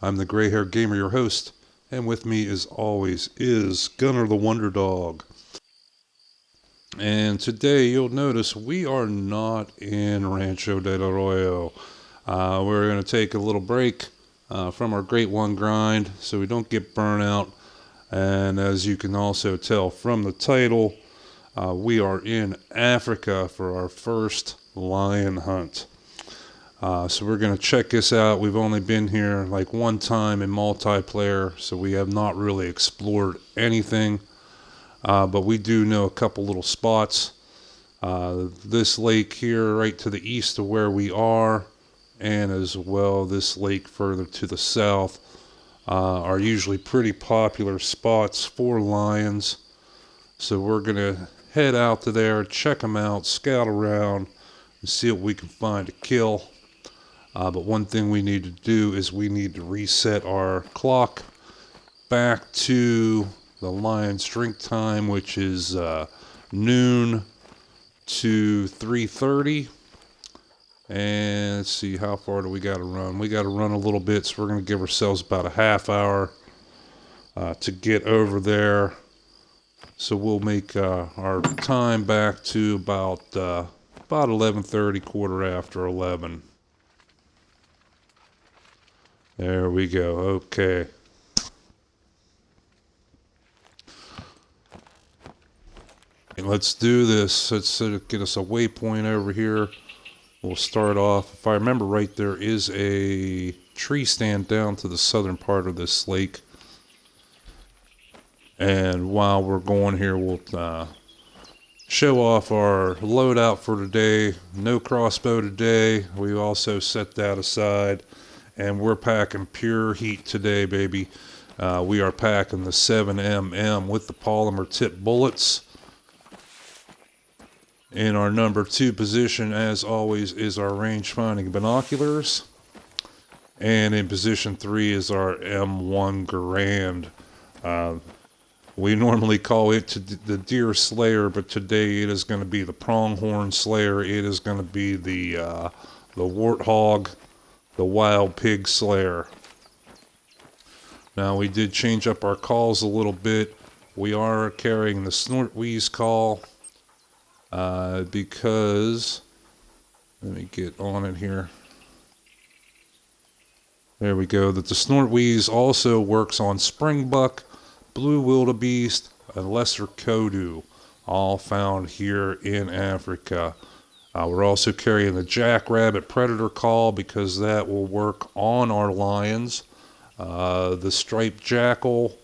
I'm the Gray Hair Gamer, your host, and with me, as always, is Gunner the Wonder Dog. And today, you'll notice we are not in Rancho del Arroyo. We're going to take a little break from our Great One grind so we don't get burnt out. And as you can also tell from the title, we are in Africa for our first lion hunt. So we're going to check this out. We've only been here like one time in multiplayer, so we have not really explored anything. But we do know a couple little spots. This lake here right to the east of where we are, and as well this lake further to the south, are usually pretty popular spots for lions. So we're going to head out to there, check them out, scout around, and see what we can find to kill. But one thing we need to do is we need to reset our clock back to the lion's drink time, which is noon to 3:30. And let's see, how far do we got to run? We got to run a little bit, so we're going to give ourselves about a half hour to get over there. So we'll make our time back to about 11:30, quarter after 11. There we go. Okay. Let's do this. Let's get us a waypoint over here. We'll start off. If I remember right, there is a tree stand down to the southern part of this lake. And while we're going here, we'll show off our loadout for today. No crossbow today. We also set that aside. And we're packing pure heat today, baby. We are packing the 7mm with the polymer tip bullets. In our number 2 position, as always, is our range finding binoculars. And in position 3 is our M1 Garand. We normally call it the Deer Slayer, but today it is going to be the Pronghorn Slayer. It is going to be the Warthog, the Wild Pig Slayer. Now, we did change up our calls a little bit. We are carrying the Snort Wheeze call because, let me get on it here. There we go. That the Snort Wheeze also works on Springbuck, Blue Wildebeest, and Lesser Kodu, all found here in Africa. We're also carrying the Jackrabbit Predator Call because that will work on our lions. The Striped Jackal,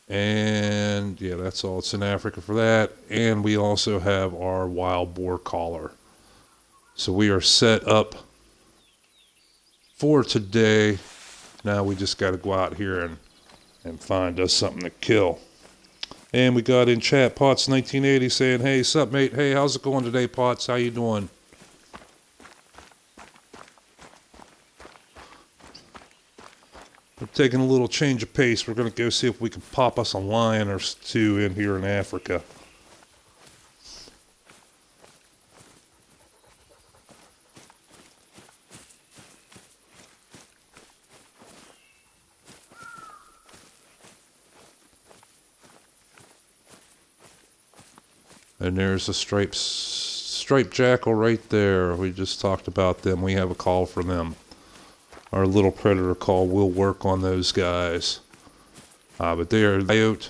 and yeah, that's all. It's in Africa for that. And we also have our Wild Boar Collar. So we are set up for today. Now we just got to go out here and find us something to kill. And we got in chat Potts1980 saying, "Hey, sup, mate? Hey, how's it going today, Potts? How you doing?" We're taking a little change of pace. We're going to go see if we can pop us a lion or two in here in Africa. And there's a striped jackal right there. We just talked about them. We have a call for them. Our little predator call will work on those guys. But they are coyote,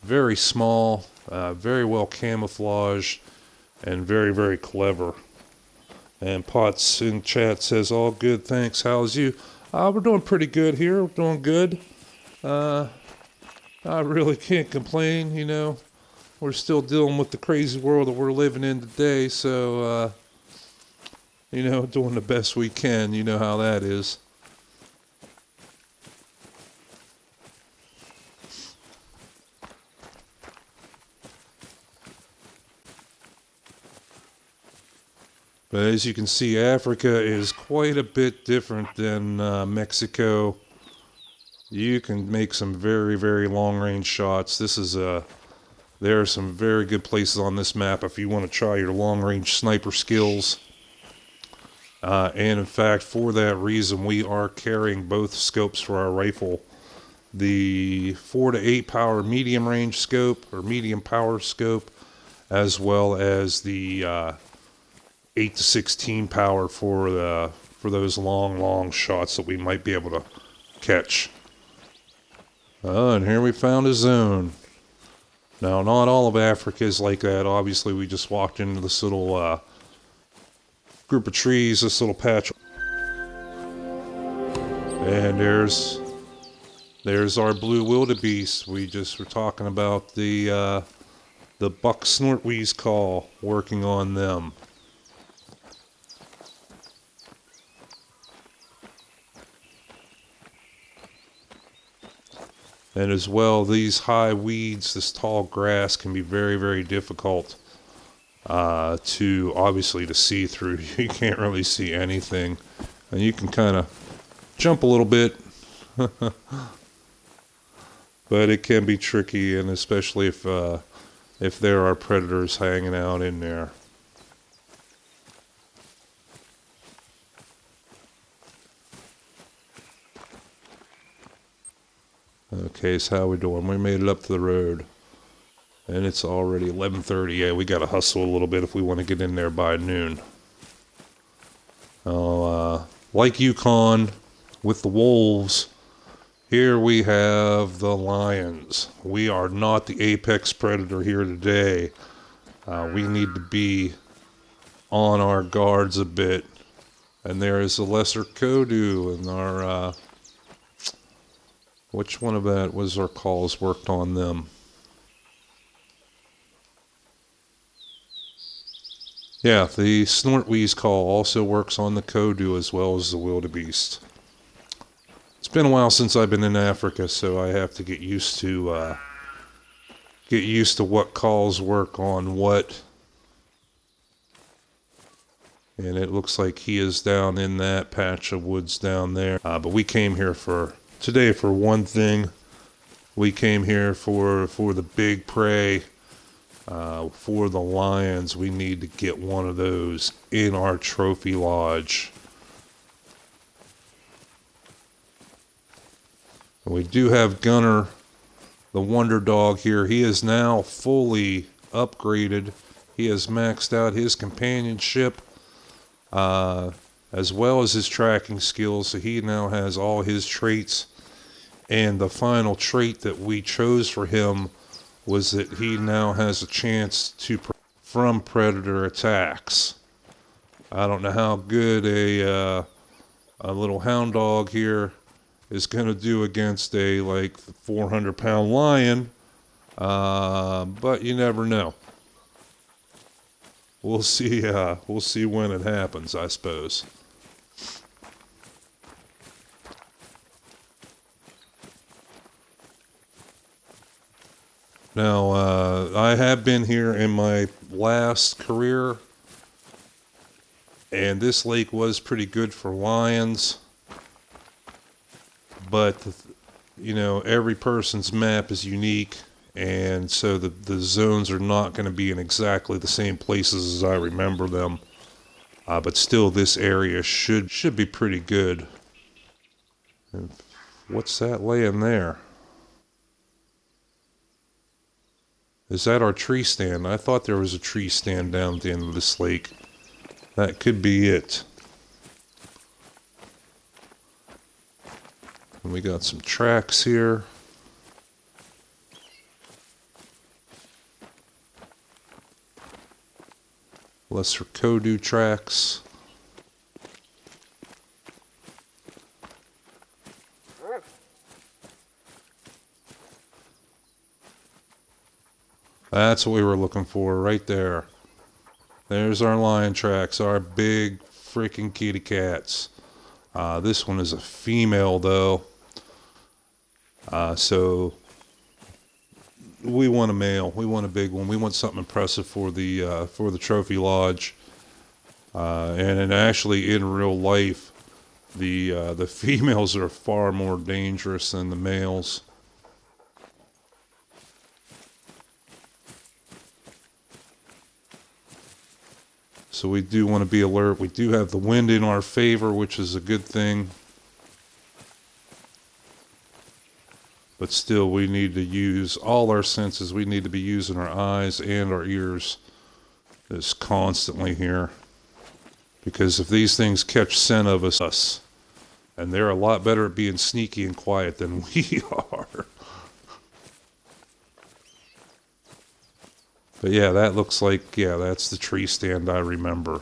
very small, very well camouflaged, and very, very clever. And Potts in chat says, "All good, thanks. How's you?" We're doing pretty good here. We're doing good. I really can't complain, you know. We're still dealing with the crazy world that we're living in today, so, you know, doing the best we can. You know how that is. But as you can see, Africa is quite a bit different than Mexico. You can make some very, very long-range shots. There are some very good places on this map if you want to try your long-range sniper skills. And in fact, for that reason, we are carrying both scopes for our rifle. The 4 to 8 power medium range scope or medium power scope, as well as the 8 to 16 power for those long shots that we might be able to catch. And here we found a zone. Now, not all of Africa is like that. Obviously, we just walked into this little group of trees, this little patch. And there's our blue wildebeest. We just were talking about the buck snortweeze call, working on them. And as well, these high weeds, this tall grass can be very, very difficult to see through. You can't really see anything. And you can kind of jump a little bit. But it can be tricky, and especially if there are predators hanging out in there. Okay, so how we doing? We made it up to the road, and it's already 11:30. Yeah, we got to hustle a little bit if we want to get in there by noon. Like Yukon with the wolves, here we have the lions. We are not the apex predator here today. We need to be on our guards a bit. And there is the lesser kodu, and our which one of that was our calls worked on them? Yeah, the snortweeze call also works on the kodu as well as the wildebeest. It's been a while since I've been in Africa, so I have to get used to what calls work on what. And it looks like he is down in that patch of woods down there. But we came here today for one thing. We came here for the big prey, for the lions. We need to get one of those in our trophy lodge. And we do have Gunner, the wonder dog here. He is now fully upgraded. He has maxed out his companionship, as well as his tracking skills. So he now has all his traits. And the final trait that we chose for him was that he now has a chance from predator attacks. I don't know how good a little hound dog here is going to do against a 400-pound lion, but you never know. We'll see. We'll see when it happens, I suppose. Now, I have been here in my last career, and this lake was pretty good for lions, but, every person's map is unique, and so the zones are not going to be in exactly the same places as I remember them, but still this area should be pretty good. And what's that laying there? Is that our tree stand? I thought there was a tree stand down at the end of this lake. That could be it. And we got some tracks here. Lesser kodu tracks. That's what we were looking for right there. There's our lion tracks, our big freaking kitty cats. This one is a female though. So we want a male. We want a big one. We want something impressive for the trophy lodge. And actually in real life, the females are far more dangerous than the males. So we do want to be alert. We do have the wind in our favor, which is a good thing. But still, we need to use all our senses. We need to be using our eyes and our ears just constantly here. Because if these things catch scent of us, and they're a lot better at being sneaky and quiet than we are. But yeah, that looks like, yeah, that's the tree stand I remember.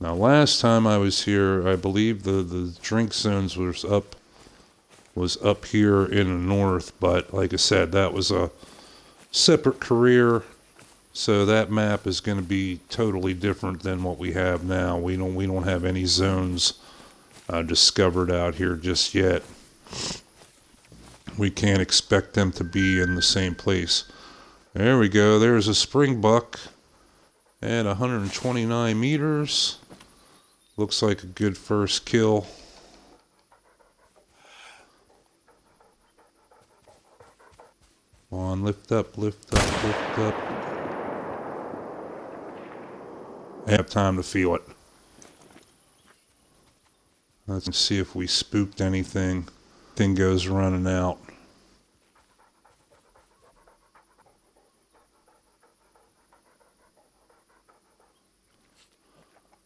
Now, last time I was here, I believe the drink zones was up here in the north, but like I said, that was a separate career, so that map is going to be totally different than what we have now. We don't have any zones discovered out here just yet. We can't expect them to be in the same place. There we go. There's a springbuck at 129 meters. Looks like a good first kill. Come on, lift up, lift up, lift up. I have time to feel it. Let's see if we spooked anything. Thing goes running out.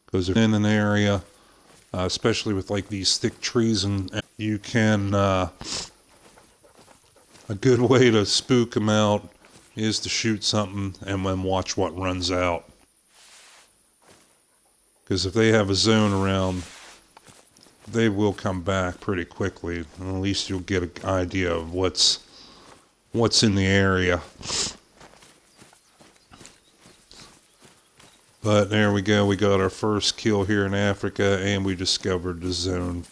Because in an area, especially with like these thick trees, and you can, a good way to spook them out is to shoot something and then watch what runs out. Because if they have a zone around, they will come back pretty quickly. And at least you'll get an idea of what's in the area. But there we go. We got our first kill here in Africa, and we discovered the zone.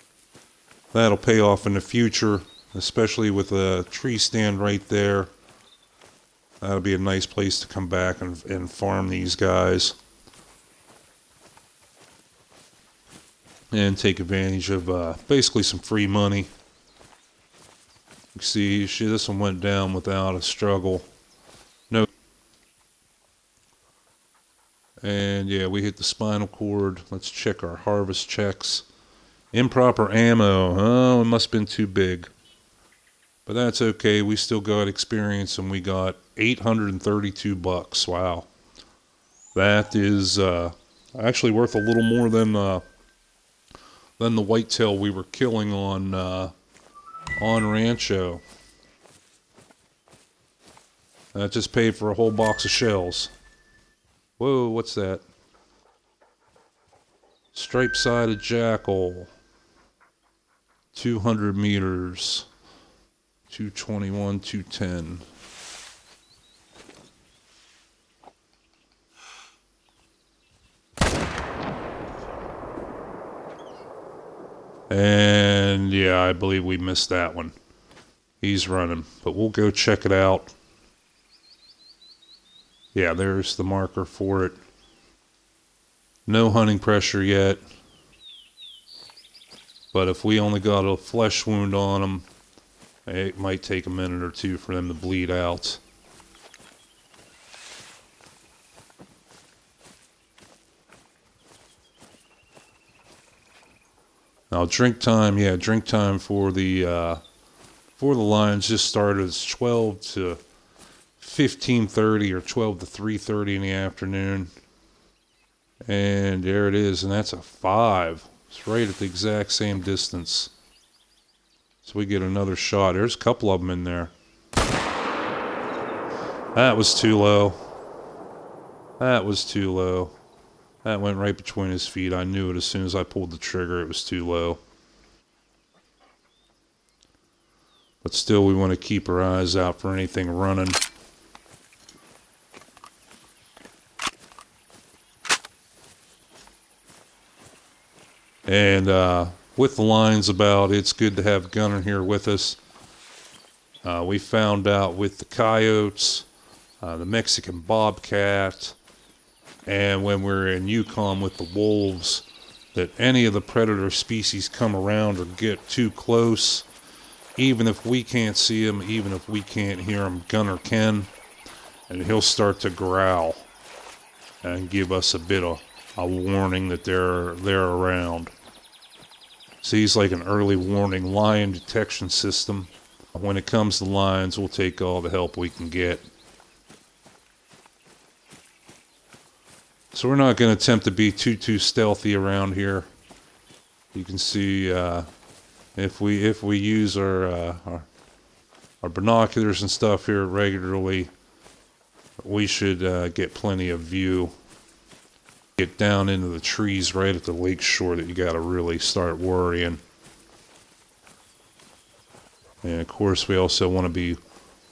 That'll pay off in the future, especially with a tree stand right there. That'll be a nice place to come back and farm these guys. And take advantage of basically some free money. You see, this one went down without a struggle. No. And yeah, we hit the spinal cord. Let's check our harvest checks. Improper ammo. Oh, it must have been too big. But that's okay. We still got experience, and we got 832 bucks. Wow. That is actually worth a little more than the whitetail we were killing on Rancho. That just paid for a whole box of shells. Whoa, what's that? Stripe-sided jackal. 200 meters. 221, 210. And yeah, I believe we missed that one. He's running, but we'll go check it out. Yeah, there's the marker for it. No hunting pressure yet. But if we only got a flesh wound on them, it might take a minute or two for them to bleed out. Now drink time, yeah, drink time for the lions just started. It's 12 to 15:30 or 12 to 3:30 in the afternoon. And there it is, and that's a 5. It's right at the exact same distance. So we get another shot. There's a couple of them in there. That was too low. That was too low. That went right between his feet. I knew it as soon as I pulled the trigger. It was too low. But still, we want to keep our eyes out for anything running. And with the lines about, it's good to have Gunner here with us. We found out with the coyotes, the Mexican bobcat, and when we're in Yukon with the wolves, that any of the predator species come around or get too close, even if we can't see him, even if we can't hear him, Gunner can, and he'll start to growl and give us a bit of a warning that they're around. So he's like an early warning lion detection system. When it comes to lions, we'll take all the help we can get. So we're not going to attempt to be too stealthy around here. You can see if we use our binoculars and stuff here regularly, we should get plenty of view. Get down into the trees right at the lake shore that you got to really start worrying. And of course, we also want to be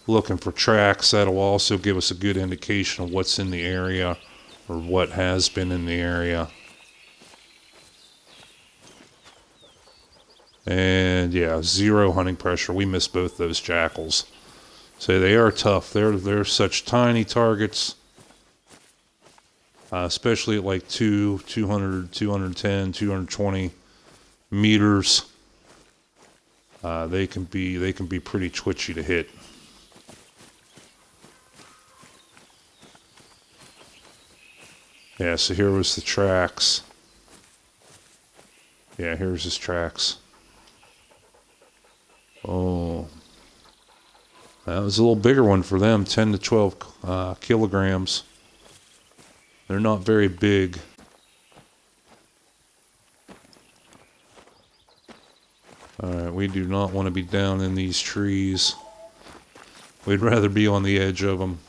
looking for tracks. That'll also give us a good indication of what's in the area or what has been in the area. And yeah, 0 hunting pressure. We missed both those jackals. So they are tough. They're such tiny targets. Especially at like 200, 210, 220 meters. They can be pretty twitchy to hit. Yeah, so here was the tracks. Yeah, here's his tracks. Oh, that was a little bigger one for them, 10 to 12 kilograms. They're not very big. Alright, we do not want to be down in these trees. We'd rather be on the edge of them.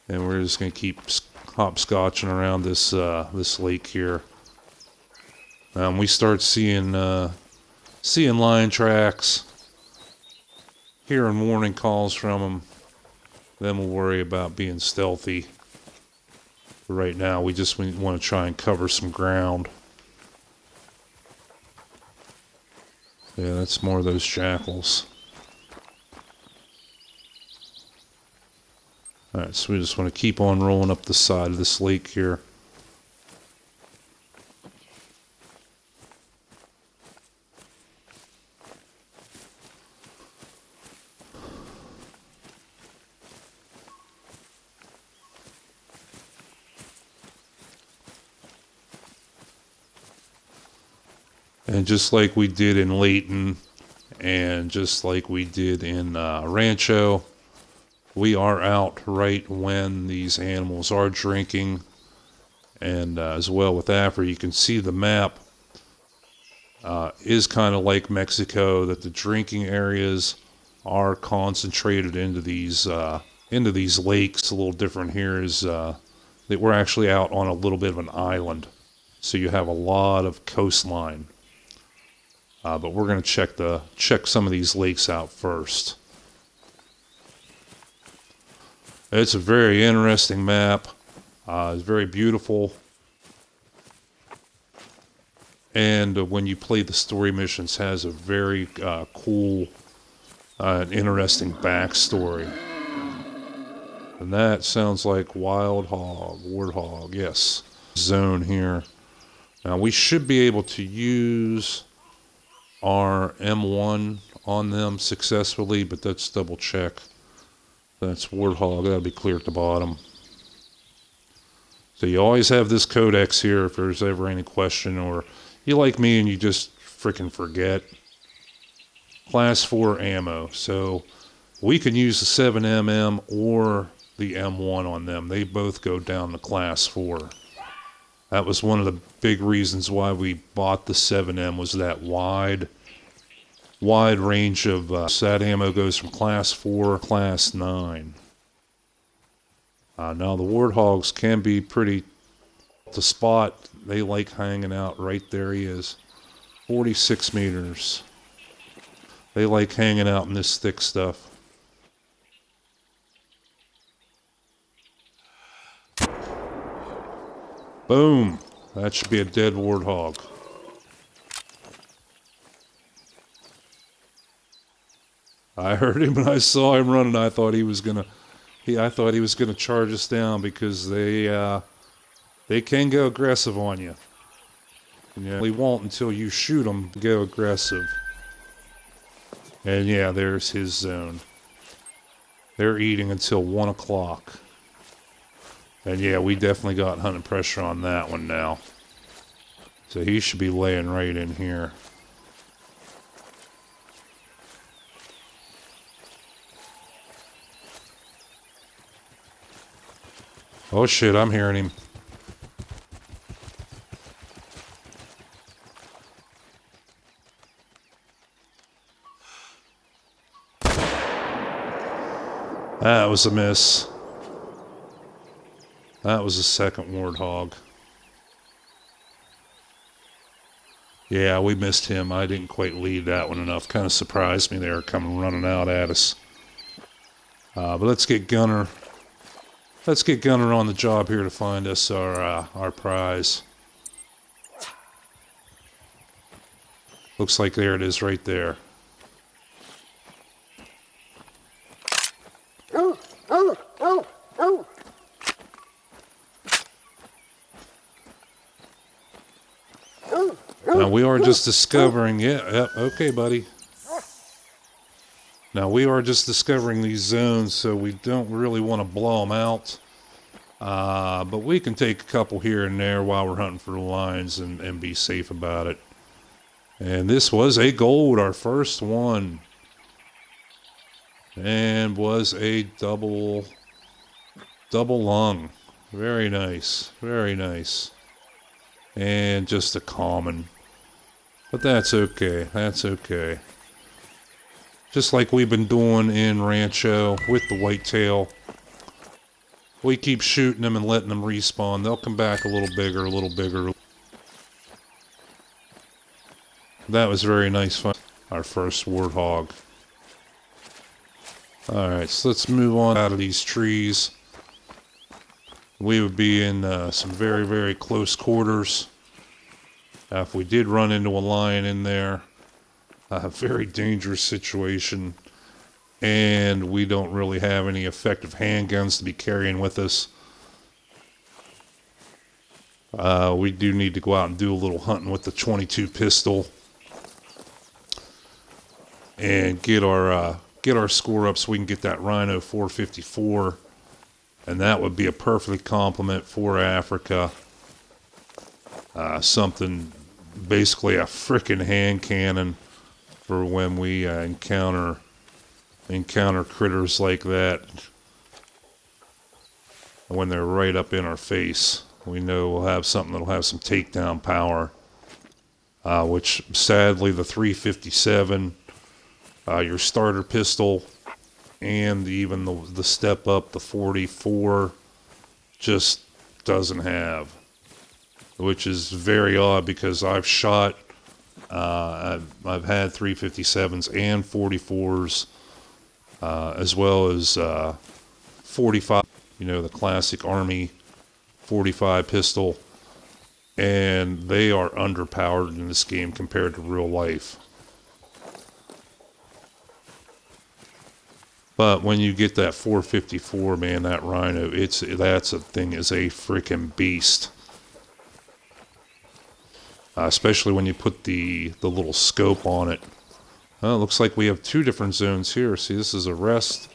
And we're just going to keep hopscotching around this this lake here. We start seeing lion tracks, hearing warning calls from them. Then we'll worry about being stealthy. But right now, we just want to try and cover some ground. Yeah, that's more of those jackals. Alright, so we just want to keep on rolling up the side of this lake here. And just like we did in Layton, and just like we did in Rancho, we are out right when these animals are drinking. And as well with Africa, you can see the map is kind of like Mexico, that the drinking areas are concentrated into these lakes. A little different here is that we're actually out on a little bit of an island, so you have a lot of coastline. But we're going to check some of these lakes out first. It's a very interesting map. It's very beautiful. And when you play the story missions, has a very cool and interesting backstory. And that sounds like wild hog, warthog, yes. Zone here. Now we should be able to use our M1 on them successfully, but let's double check. That's warthog. That'll be clear at the bottom. So you always have this codex here if there's ever any question, or you like me and you just freaking forget. Class 4 ammo. So we can use the 7mm or the M1 on them. They both go down to class 4. That was one of the big reasons why we bought the 7M, was that wide range of that ammo goes from class 4 to class 9. Now the warthogs can be pretty to spot. They like hanging out right there. He is 46 meters. They like hanging out in this thick stuff. Boom! That should be a dead warthog. I heard him and I saw him running. I thought he was gonna charge us down, because they can go aggressive on you. Yeah, he won't until you shoot him. Go aggressive. And yeah, there's his zone. They're eating until 1 o'clock. And yeah, we definitely got hunting pressure on that one now. So he should be laying right in here. Oh shit, I'm hearing him. That was a miss. That was a second warthog. Yeah, we missed him. I didn't quite lead that one enough. Kind of surprised me there, coming running out at us. But let's get Gunner. Let's get Gunner on the job here to find us our prize. Looks like there it is right there. Now we are just discovering, yeah, okay, buddy. Now we are just discovering these zones, so we don't really want to blow them out. But we can take a couple here and there while we're hunting for the lines and be safe about it. And this was a gold, our first one. And was a double lung. Very nice, very nice. And just a common. But that's okay, that's okay. Just like we've been doing in Rancho with the whitetail. We keep shooting them and letting them respawn. They'll come back a little bigger, a little bigger. That was very nice fun. Our first warthog. Alright, so let's move on out of these trees. We would be in some very, very close quarters. If we did run into a lion in there, a very dangerous situation. And we don't really have any effective handguns to be carrying with us. We do need to go out and do a little hunting with the .22 pistol. And get our score up so we can get that Rhino 454. And that would be a perfect complement for Africa. Something, basically a frickin' hand cannon for when we encounter critters like that. When they're right up in our face, we know we'll have something that'll have some takedown power. Which sadly the 357, your starter pistol, and even the step up, the 44, just doesn't have. Which is very odd because I've shot, I've had 357s and 44s, as well as 45, the classic Army 45 pistol, and they are underpowered in this game compared to real life. But when you get that 454, man, that Rhino, that's a thing is a freaking beast. Especially when you put the little scope on it. Well, it looks like we have two different zones here. See, this is a rest,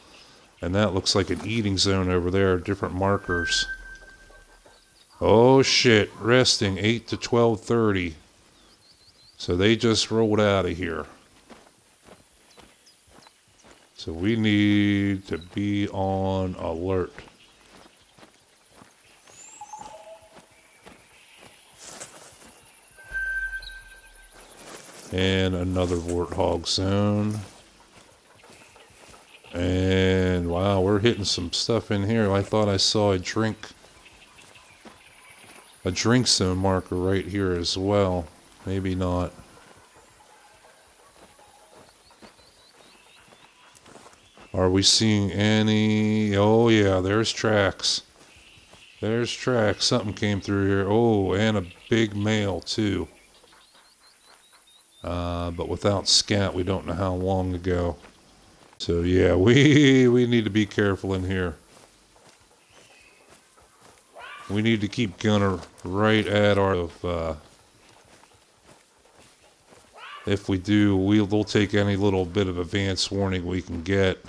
and that looks like an eating zone over there, different markers. Oh shit, resting 8 to 12:30. So they just rolled out of here. So we need to be on alert. And another warthog zone. And wow, we're hitting some stuff in here. I thought I saw a drink zone marker right here as well. Maybe not. Are we seeing any? Oh yeah, there's tracks. There's tracks. Something came through here. Oh, and a big male too. But without scat, we don't know how long ago. So yeah, we need to be careful in here. We need to keep Gunner right at our If we do, we'll take any little bit of advance warning we can get.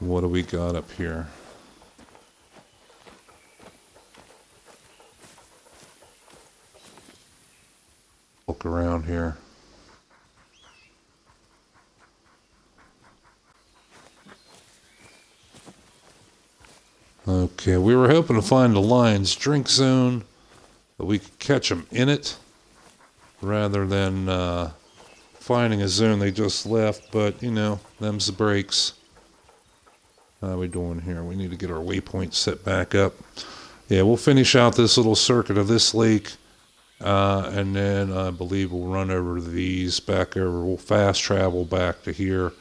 What do we got up here? Look around here. Okay, we were hoping to find the lion's drink zone, that we could catch them in it, rather than finding a zone they just left, but, you know, them's the breaks. How are we doing here? We need to get our waypoint set back up. Yeah, we'll finish out this little circuit of this lake, and then I believe we'll run over these, back over. We'll fast travel back to here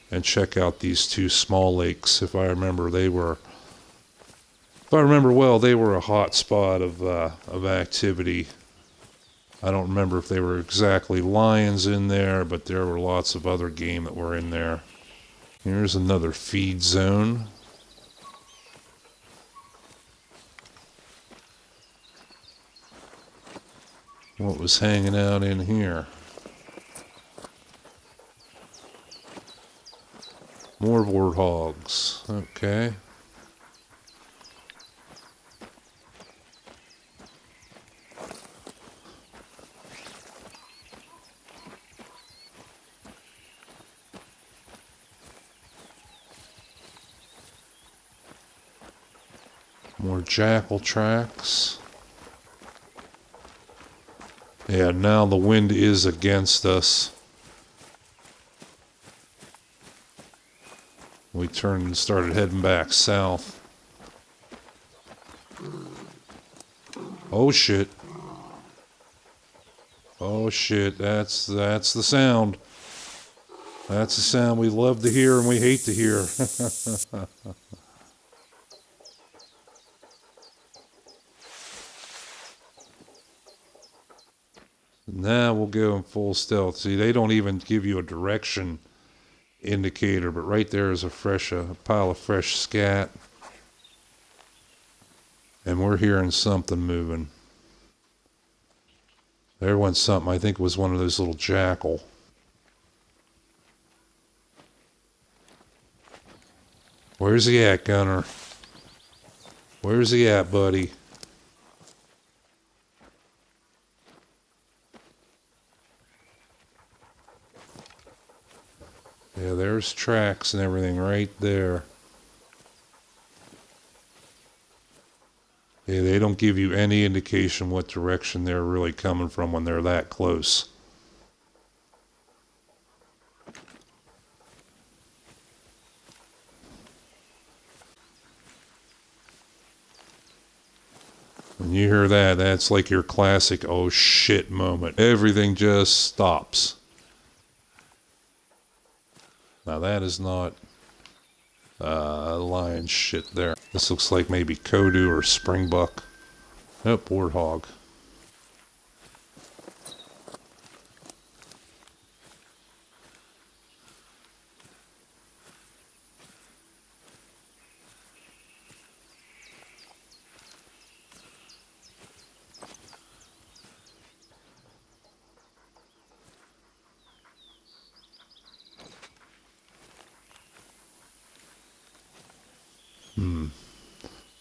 and check out these two small lakes. If I remember, if I remember well, they were a hot spot of activity. I don't remember if they were exactly lions in there, but there were lots of other game that were in there. Here's another feed zone. What was hanging out in here? More warthogs. Okay. More jackal tracks. Yeah, now the wind is against us. We turned and started heading back south. Oh shit. Oh shit, that's the sound. That's the sound we love to hear and we hate to hear. Now we'll go in full stealth. See, they don't even give you a direction indicator, but right there is a pile of fresh scat. And we're hearing something moving. There went something. I think it was one of those little jackal. Where's he at, Gunner? Where's he at, buddy? Yeah, there's tracks and everything right there. Yeah, they don't give you any indication what direction they're really coming from when they're that close. When you hear that, that's like your classic oh shit moment. Everything just stops. Now that is not lion shit there. This looks like maybe Kodu or Springbuck. Nope, warthog.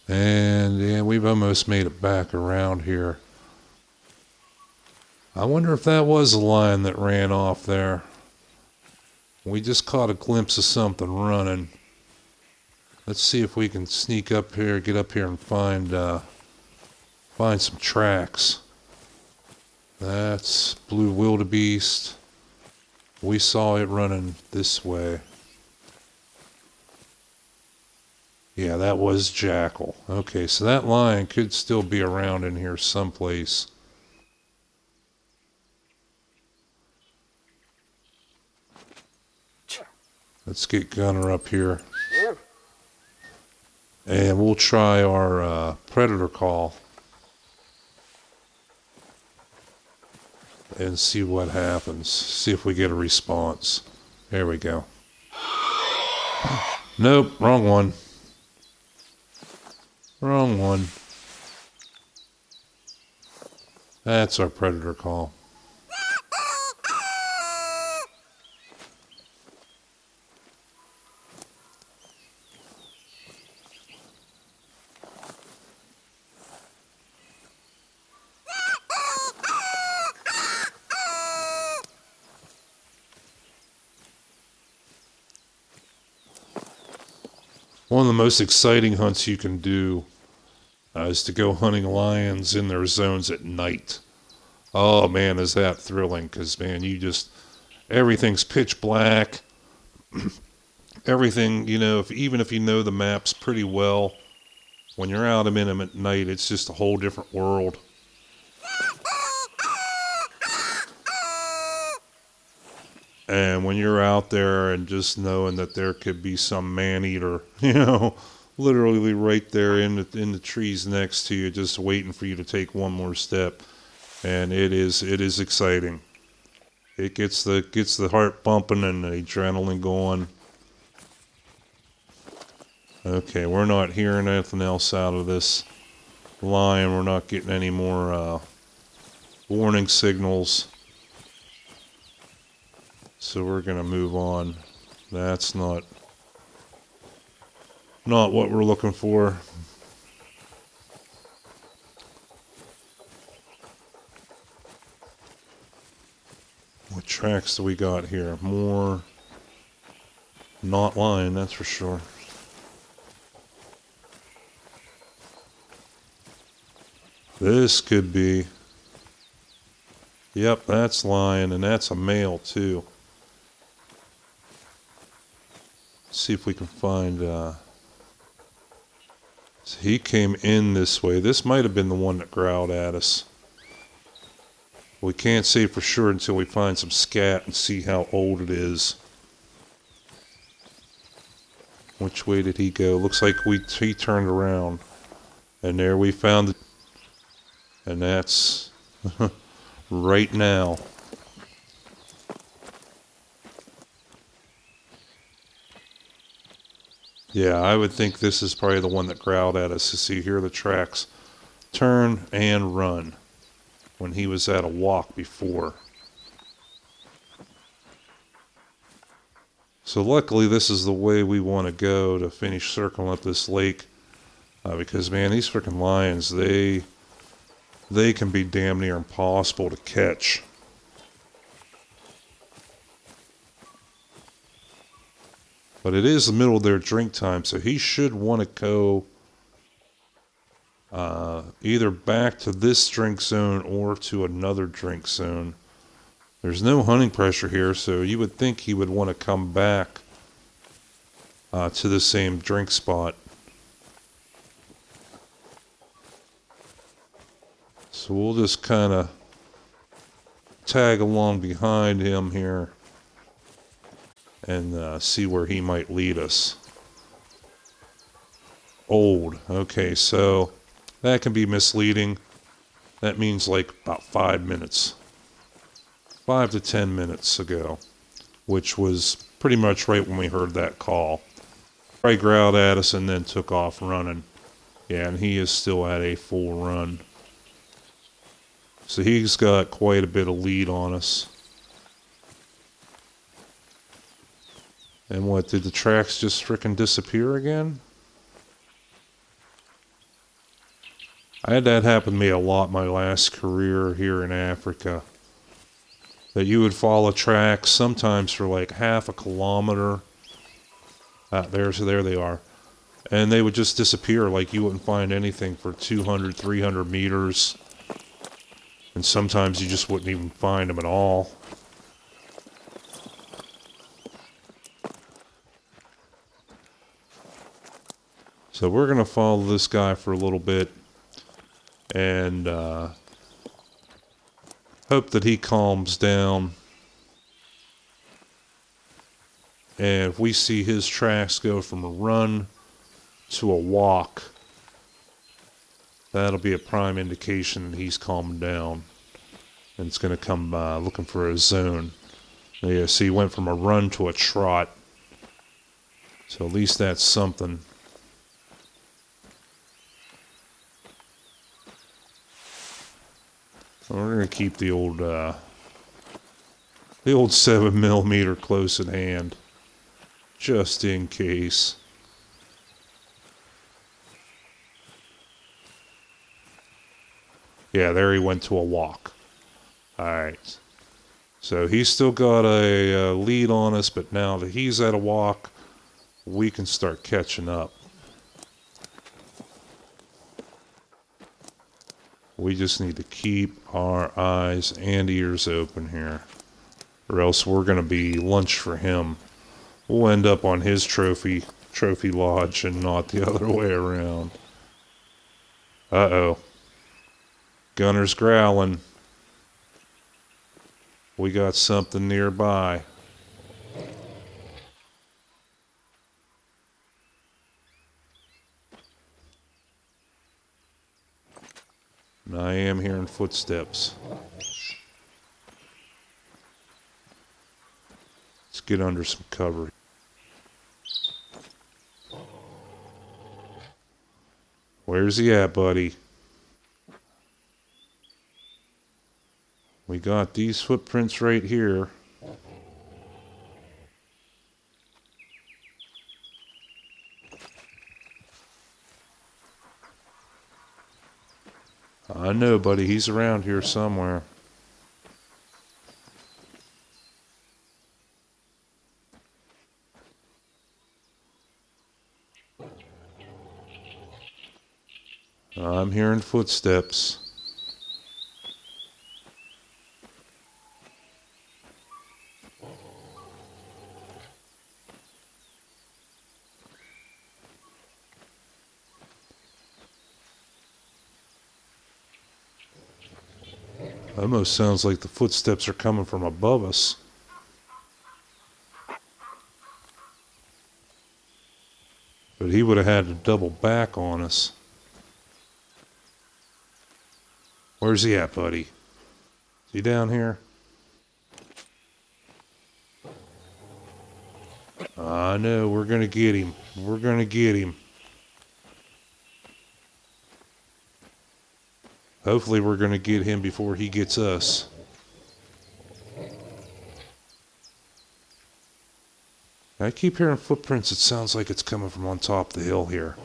And yeah, we've almost made it back around here. I wonder if that was a lion that ran off there. We just caught a glimpse of something running. Let's see if we can sneak up here, get up here and find some tracks. That's blue wildebeest. We saw it running this way. Yeah, that was jackal. Okay, so that lion could still be around in here someplace. Let's get Gunner up here. And we'll try our predator call and see what happens. See if we get a response. There we go. Nope, wrong one. Wrong one. That's our predator call. One of the most exciting hunts you can do is to go hunting lions in their zones at night. Oh man, is that thrilling, because man, everything's pitch black. Everything, even if you know the maps pretty well, when you're out in them at night, it's just a whole different world. And when you're out there and just knowing that there could be some man-eater, literally right there in the trees next to you, just waiting for you to take one more step, and it is exciting. It gets the heart pumping and the adrenaline going. Okay, we're not hearing anything else out of this lion. We're not getting any more warning signals. So we're going to move on. That's not what we're looking for. What tracks do we got here? More not lion, that's for sure. This could be. Yep, that's lion, and that's a male too. See if we can find, so he came in this way. This might have been the one that growled at us. We can't say for sure until we find some scat and see how old it is. Which way did he go? Looks like he turned around. And there we found it. And that's right now. Yeah, I would think this is probably the one that growled at us. To see here the tracks turn and run when he was at a walk before. So luckily this is the way we want to go to finish circling up this lake. Because man, these freaking lions, they can be damn near impossible to catch. But it is the middle of their drink time, so he should want to go either back to this drink zone or to another drink zone. There's no hunting pressure here, so you would think he would want to come back to the same drink spot. So we'll just kind of tag along behind him here and see where he might lead us. Old. Okay, so that can be misleading. That means like about 5 minutes. 5 to 10 minutes ago, which was pretty much right when we heard that call. He growled at us and then took off running. Yeah, and he is still at a full run. So he's got quite a bit of lead on us. And what, did the tracks just frickin' disappear again? I had that happen to me a lot my last career here in Africa. That you would follow tracks sometimes for like half a kilometer. There they are. And they would just disappear, like you wouldn't find anything for 200, 300 meters. And sometimes you just wouldn't even find them at all. So we're going to follow this guy for a little bit and hope that he calms down. And if we see his tracks go from a run to a walk, that'll be a prime indication that he's calming down. And it's going to come looking for a zone. Yeah, see, he went from a run to a trot. So at least that's something. So we're going to keep the old 7mm close at hand, just in case. Yeah, there he went to a walk. Alright. So he's still got a lead on us, but now that he's at a walk, we can start catching up. We just need to keep our eyes and ears open here, or else we're going to be lunch for him. We'll end up on his trophy lodge and not the other way around. Uh-oh. Gunner's growling. We got something nearby. And I am hearing footsteps. Let's get under some cover. Where's he at, buddy? We got these footprints right here. I know, buddy. He's around here somewhere. I'm hearing footsteps. Almost sounds like the footsteps are coming from above us. But he would have had to double back on us. Where's he at, buddy? Is he down here? I know, we're gonna get him. We're gonna get him. Hopefully we're gonna get him before he gets us. I keep hearing footprints. It sounds like it's coming from on top of the hill here.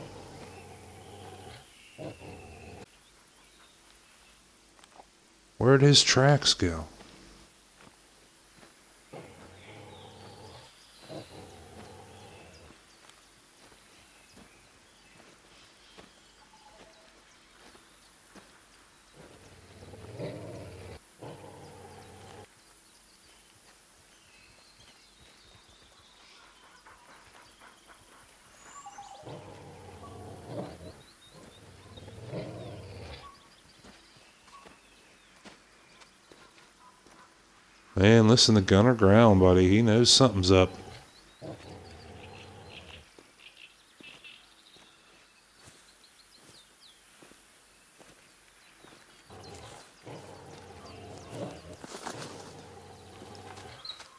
Where'd his tracks go? Man, listen to Gunner ground, buddy. He knows something's up.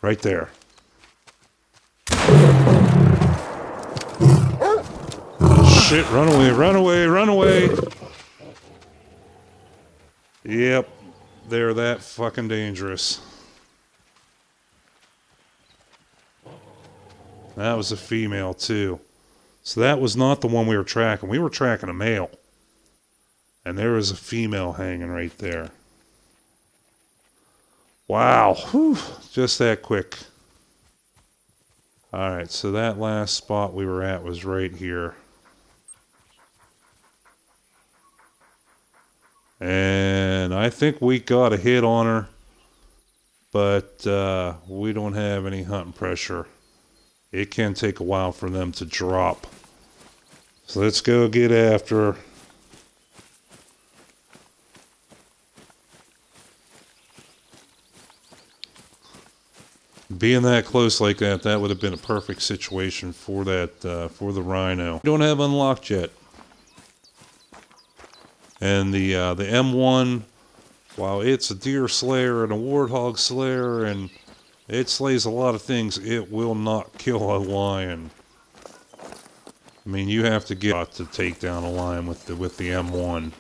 Right there. Shit, run away, run away, run away. Yep, they're that fucking dangerous. That was a female, too. So that was not the one we were tracking. We were tracking a male. And there was a female hanging right there. Wow. Whew. Just that quick. Alright, so that last spot we were at was right here. And I think we got a hit on her. But we don't have any hunting pressure. It can take a while for them to drop. So let's go get after her. Being that close like that, that would have been a perfect situation for that, for the rhino. We don't have unlocked yet. And the M1, while it's a deer slayer and a warthog slayer, and it slays a lot of things, it will not kill a lion. I mean, you have to get to take down a lion with the M1.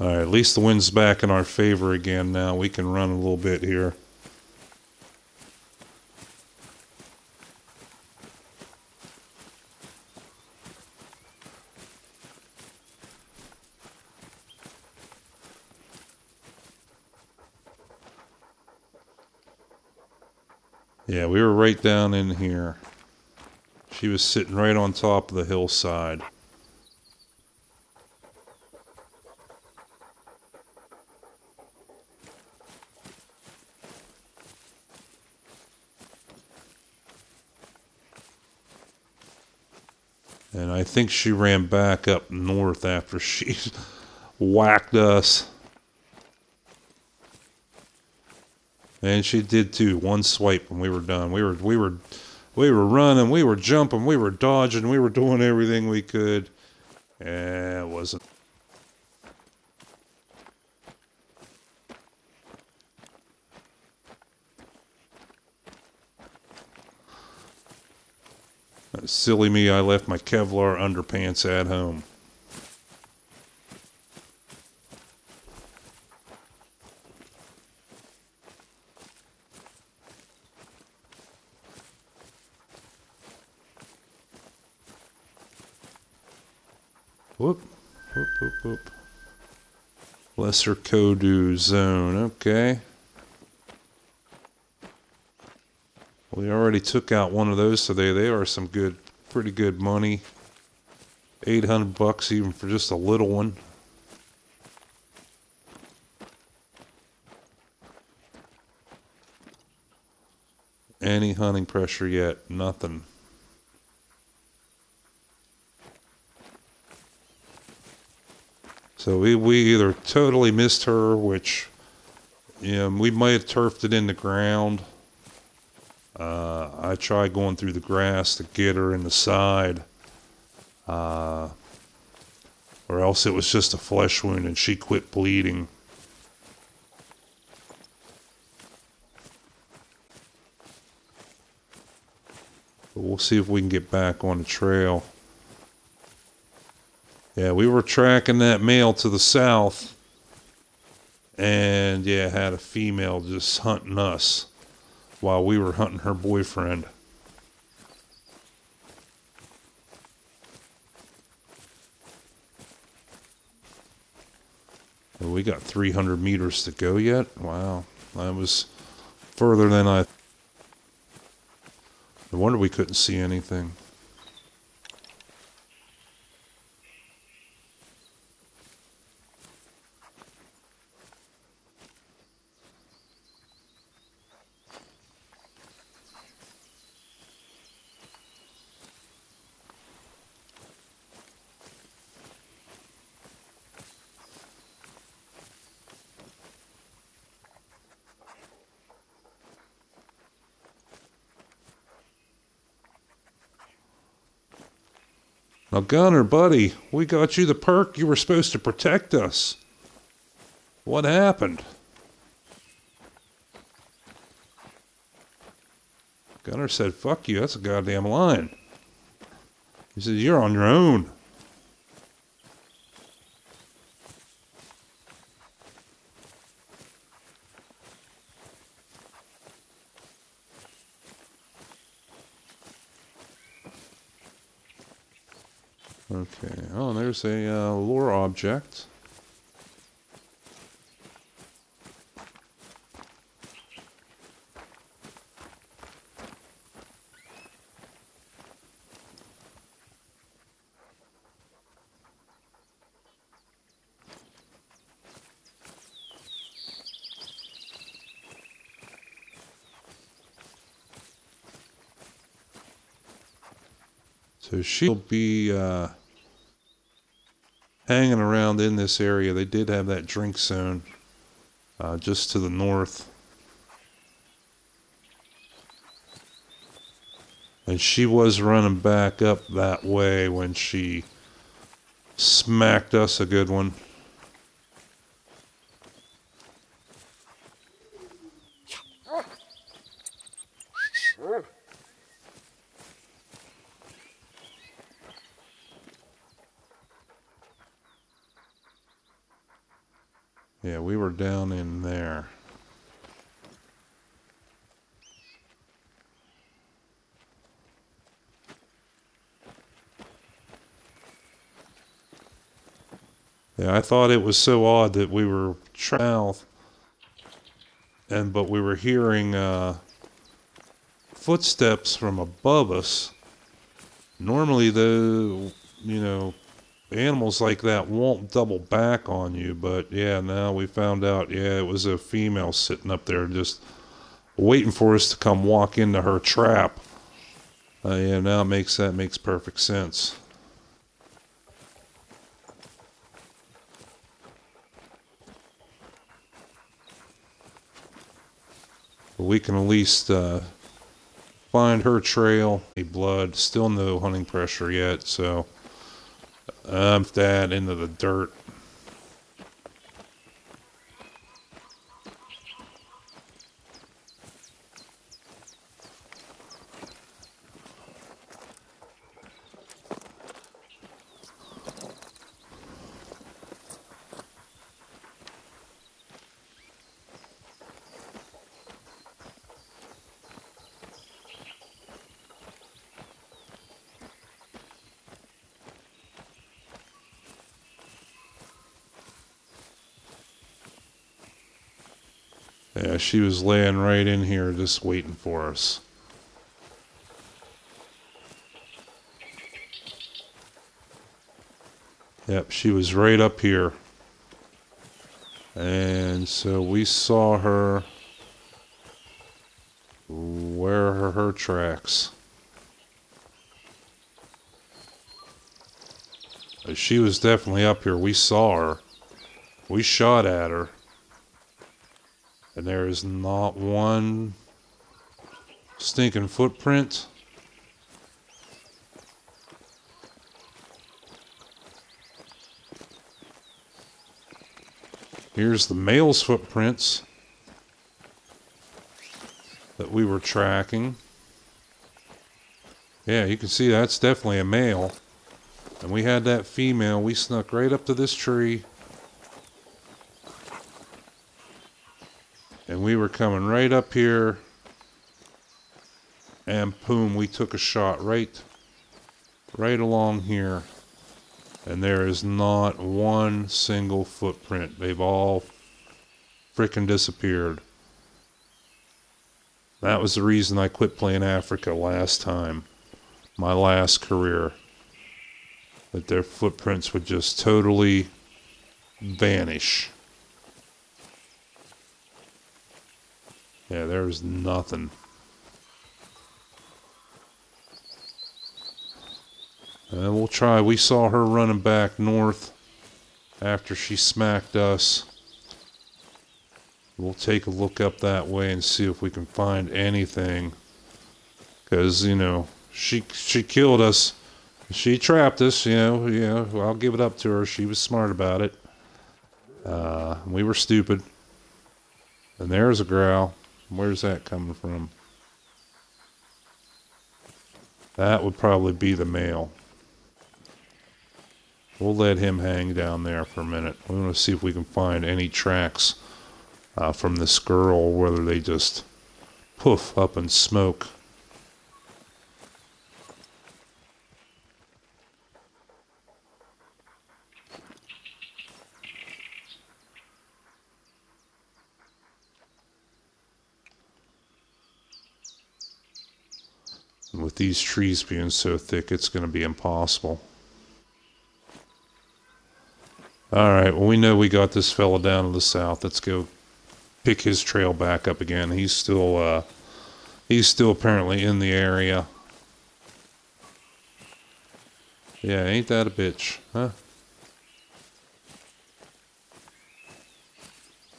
Alright, at least the wind's back in our favor again now. We can run a little bit here. Yeah, we were right down in here. She was sitting right on top of the hillside. And I think she ran back up north after she whacked us. And she did too. One swipe and we were done. We were running, we were jumping, we were dodging, we were doing everything we could. And it wasn't. Silly me, I left my Kevlar underpants at home. Whoop, whoop, whoop, whoop. Lesser Kodu zone, okay. We already took out one of those today. They are some good, pretty good money. $800 even for just a little one. Any hunting pressure yet? Nothing. So we either totally missed her, which, you know, we might have turfed it in the ground. I tried going through the grass to get her in the side. Or else it was just a flesh wound and she quit bleeding. But we'll see if we can get back on the trail. Yeah, we were tracking that male to the south. And yeah, had a female just hunting us while we were hunting her boyfriend. Well, we got 300 meters to go yet. Wow, that was further than I. No wonder we couldn't see anything. Now, Gunner, buddy, we got you the perk. You were supposed to protect us. What happened? Gunner said, fuck you, that's a goddamn lion. He said, you're on your own. Okay, oh, there's a lure object. So she'll be hanging around in this area. They did have that drink zone just to the north. And she was running back up that way when she smacked us a good one. Yeah, we were down in there. Yeah, I thought it was so odd that we were south, but we were hearing footsteps from above us. Normally, animals like that won't double back on you, but yeah, now we found out, yeah, it was a female sitting up there just waiting for us to come walk into her trap. Yeah, now that makes perfect sense. But we can at least find her trail. Blood, still no hunting pressure yet, so I'm that into the dirt. Yeah, she was laying right in here just waiting for us. Yep, she was right up here. And so we saw her wear her tracks. She was definitely up here. We saw her. We shot at her. And there is not one stinking footprint. Here's the male's footprints that we were tracking. Yeah, you can see that's definitely a male. And we had that female. We snuck right up to this tree. And we were coming right up here. And boom, we took a shot right along here. And there is not one single footprint. They've all frickin' disappeared. That was the reason I quit playing Africa last time. My last career. That their footprints would just totally vanish. Yeah, there's nothing. And we'll try. We saw her running back north after she smacked us. We'll take a look up that way and see if we can find anything. Because, she killed us. She trapped us, I'll give it up to her. She was smart about it. We were stupid. And there's a growl. Where's that coming from? That would probably be the male. We'll let him hang down there for a minute. We want to see if we can find any tracks from this girl, or whether they just poof up in smoke. And with these trees being so thick, it's going to be impossible. Alright, well, we know we got this fella down to the south. Let's go pick his trail back up again. He's still apparently in the area. Yeah, ain't that a bitch, huh?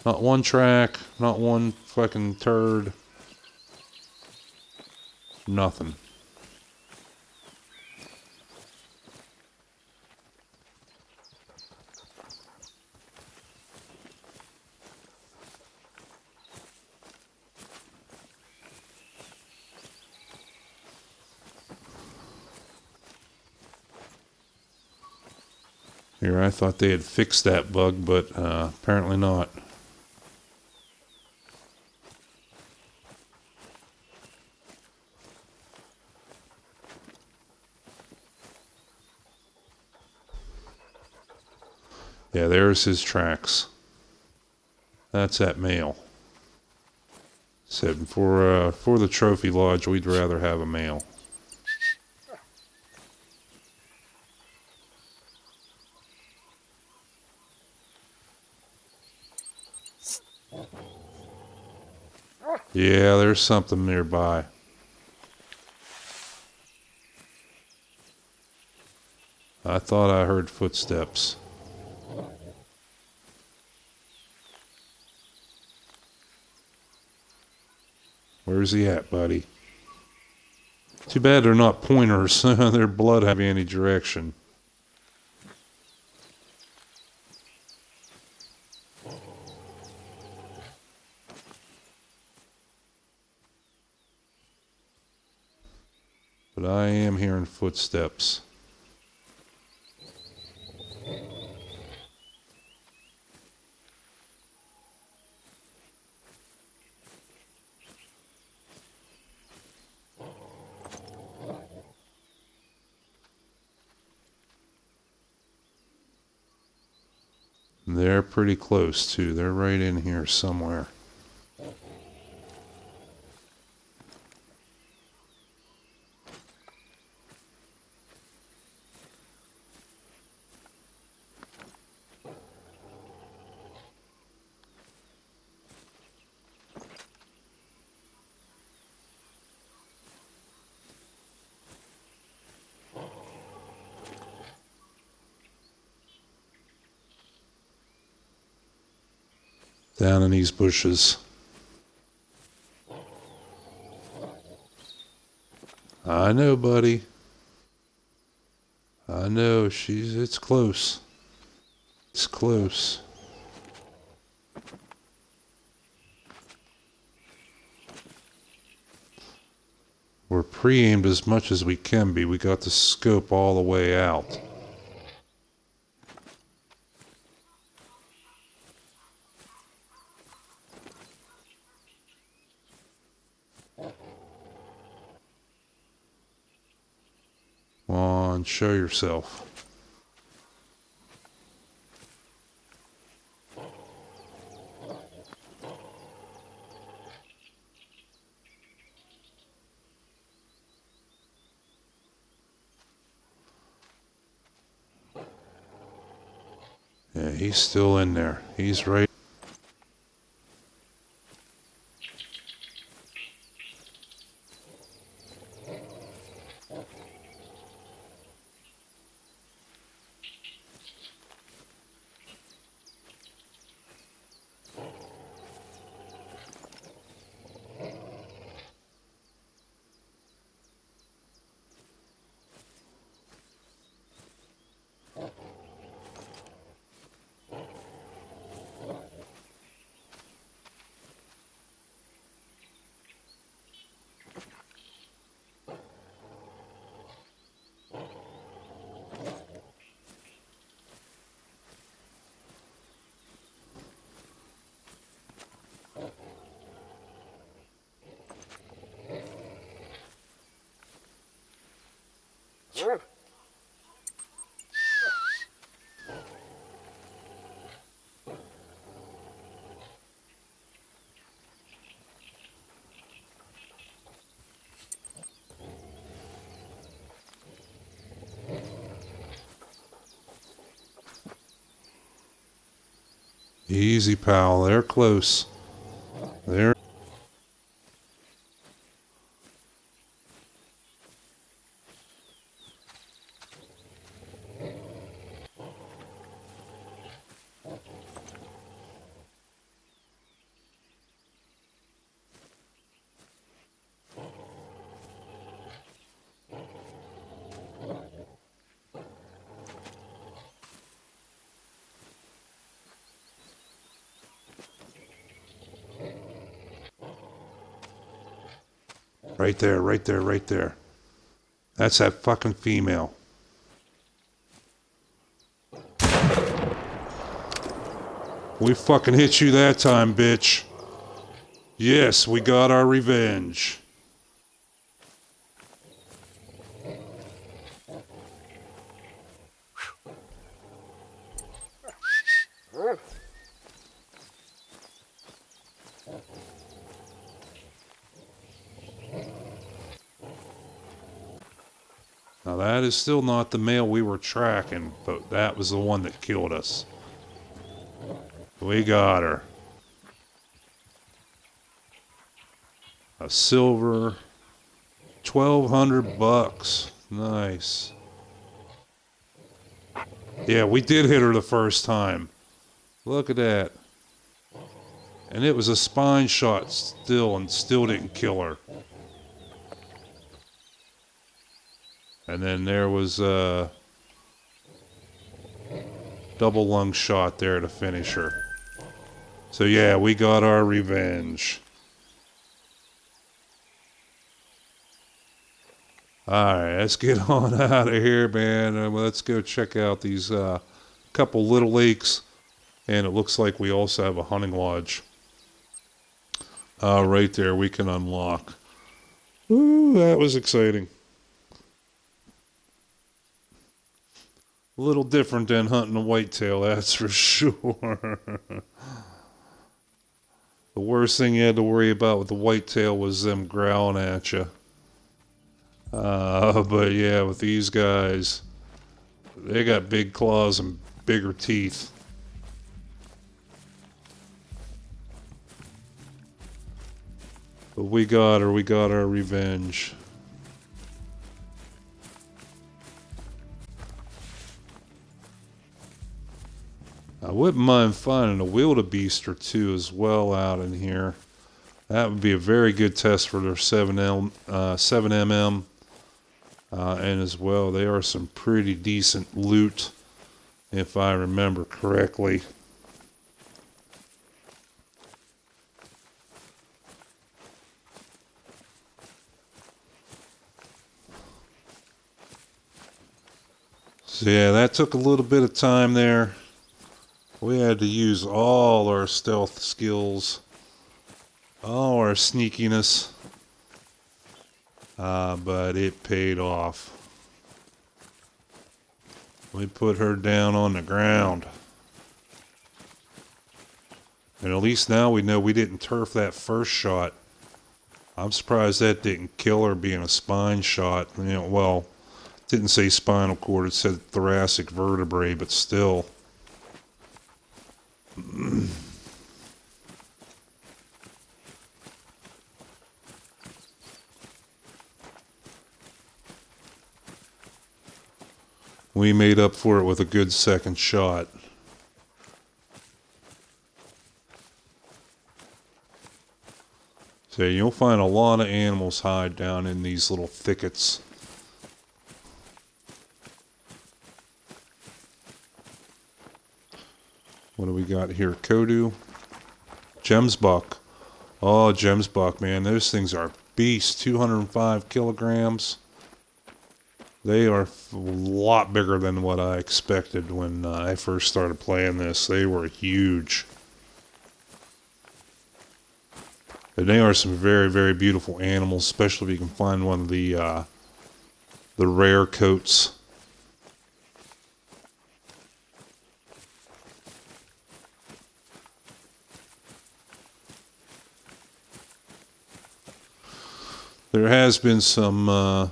Not one track, not one fucking turd. Nothing. Here, I thought they had fixed that bug, but apparently not. Yeah, there's his tracks. That's that male. Said for the trophy lodge, we'd rather have a male. Yeah, there's something nearby. I thought I heard footsteps. Where's he at, buddy? Too bad they're not pointers. Their blood have any direction. But I am hearing footsteps. They're pretty close, too. They're right in here somewhere. Down in these bushes. I know, buddy. I know. It's close. It's close. We're pre-aimed as much as we can be. We got the scope all the way out. Come on, show yourself. Yeah, he's still in there. He's right. Easy, pal. They're close. They're... Right there, right there, right there. That's that fucking female. We fucking hit you that time, bitch. Yes, we got our revenge. Now that is still not the male we were tracking, but that was the one that killed us. We got her. A silver, $1,200. Nice. Yeah, we did hit her the first time. Look at that. And it was a spine shot still, and still didn't kill her. And then there was a double lung shot there to finish her. So yeah, we got our revenge. Alright, let's get on out of here, man. Let's go check out these couple little lakes. And it looks like we also have a hunting lodge. Right there we can unlock. Ooh, that was exciting. A little different than hunting a whitetail, that's for sure. The worst thing you had to worry about with the whitetail was them growling at you. But yeah, with these guys, they got big claws and bigger teeth. But we got her, we got our revenge. I wouldn't mind finding a wildebeest or two as well out in here. That would be a very good test for their 7mm. And as well, they are some pretty decent loot, if I remember correctly. So yeah, that took a little bit of time there. We had to use all our stealth skills, all our sneakiness, but it paid off. We put her down on the ground. And at least now we know we didn't turf that first shot. I'm surprised that didn't kill her being a spine shot. You know, well, it didn't say spinal cord, it said thoracic vertebrae, but still. We made up for it with a good second shot. So you'll find a lot of animals hide down in these little thickets. What do we got here? Kodu. Gemsbuck. Oh, Gemsbuck, man. Those things are beasts. 205 kilograms. They are a lot bigger than what I expected when I first started playing this. They were huge. And they are some very, very beautiful animals, especially if you can find one of the rare coats. There has been some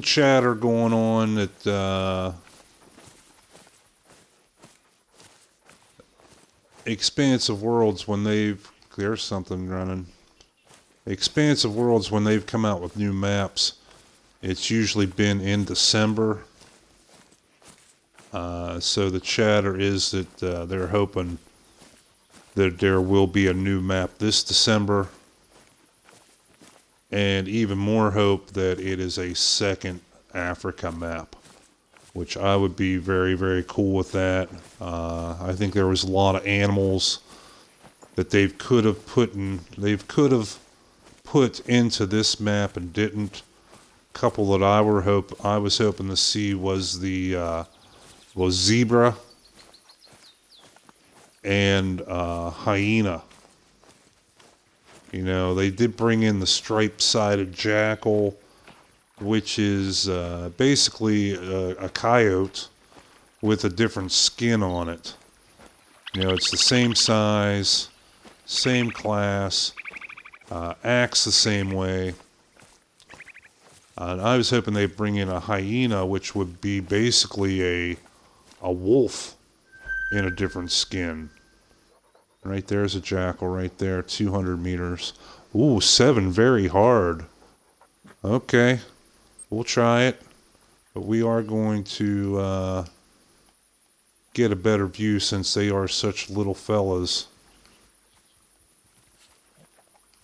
chatter going on that Expansive Worlds, when there's something running. Expansive Worlds, when they've come out with new maps, it's usually been in December. So the chatter is that they're hoping that there will be a new map this December. And even more hope that it is a second Africa map, which I would be very, very cool with that. I think there was a lot of animals that they could have put put into this map and didn't. Couple that I was hoping to see was the zebra and hyena. You know, they did bring in the striped-sided jackal, which is basically a coyote with a different skin on it. You know, it's the same size, same class, acts the same way. And I was hoping they'd bring in a hyena, which would be basically a wolf in a different skin. Right there's a jackal right there, 200 meters. Ooh, 7, very hard. Okay, we'll try it. But we are going to get a better view since they are such little fellas.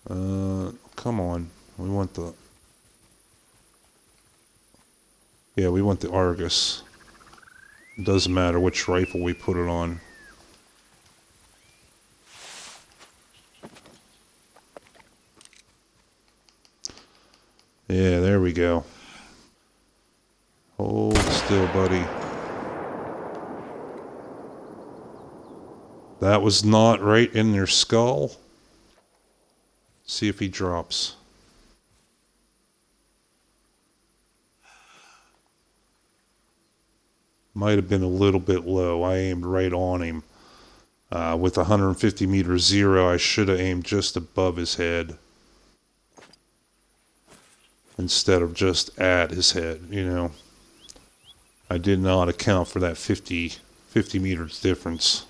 Come on. We want the... Yeah, we want the Argus. It doesn't matter which rifle we put it on. Yeah, there we go. Hold still, buddy. That was not right in their skull. See if he drops. Might have been a little bit low. I aimed right on him. With 150 meter zero, I should have aimed just above his head. Instead of just at his head, you know. I did not account for that 50 meters difference.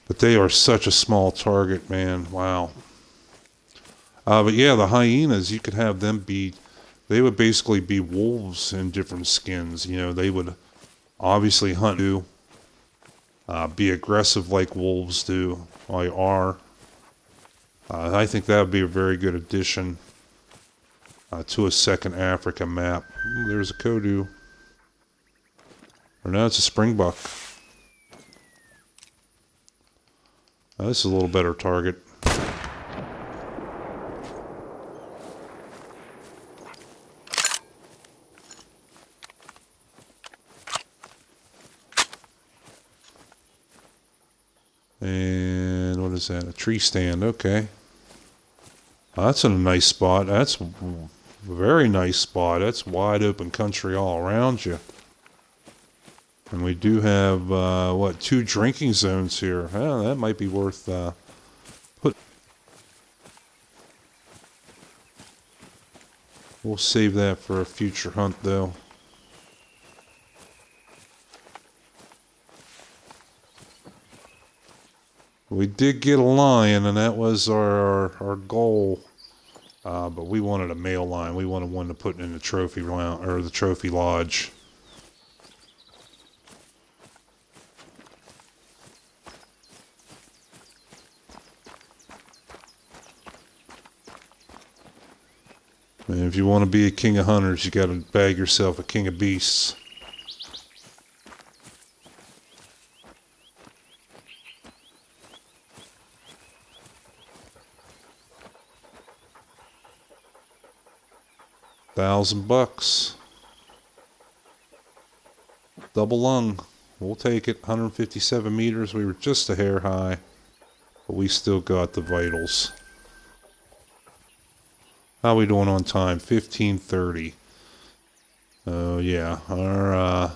But they are such a small target, man. Wow. But yeah, the hyenas, you could have them be... They would basically be wolves in different skins. You know, they would obviously hunt you. Be aggressive like wolves do. Or are. I think that would be a very good addition to a second Africa map. Ooh, there's a Kodu. Or no, it's a springbuck. This is a little better target. And what is that? A tree stand. Okay. That's in a nice spot. That's a very nice spot. That's wide open country all around you. And we do have, what, 2 drinking zones here. Well, that might be worth put. We'll save that for a future hunt, though. We did get a lion, and that was our goal. But we wanted a male lion. We wanted one to put in the trophy round, or the trophy lodge. And if you want to be a king of hunters, you got to bag yourself a king of beasts. $1,000. Double lung. We'll take it. 157 meters. We were just a hair high, but we still got the vitals. How are we doing on time? 15:30. Oh yeah, our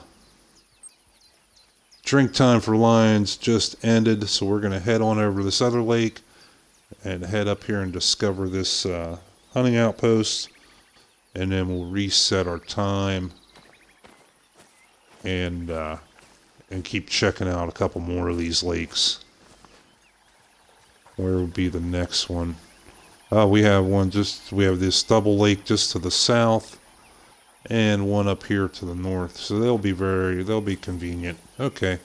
drink time for lions just ended, so we're gonna head on over to this other lake and head up here and discover this hunting outpost, and then we'll reset our time and keep checking out a couple more of these lakes. Where would be the next one? We have we have this double lake just to the south and one up here to the north. So they'll be convenient. Okay.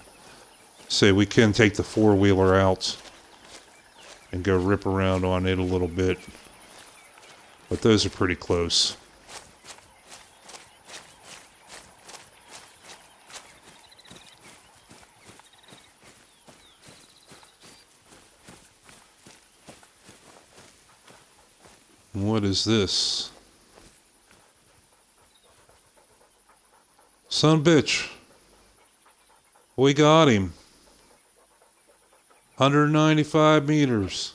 So we can take the 4-wheeler out and go rip around on it a little bit. But those are pretty close. What is this? Son of a bitch. We got him. 195 meters.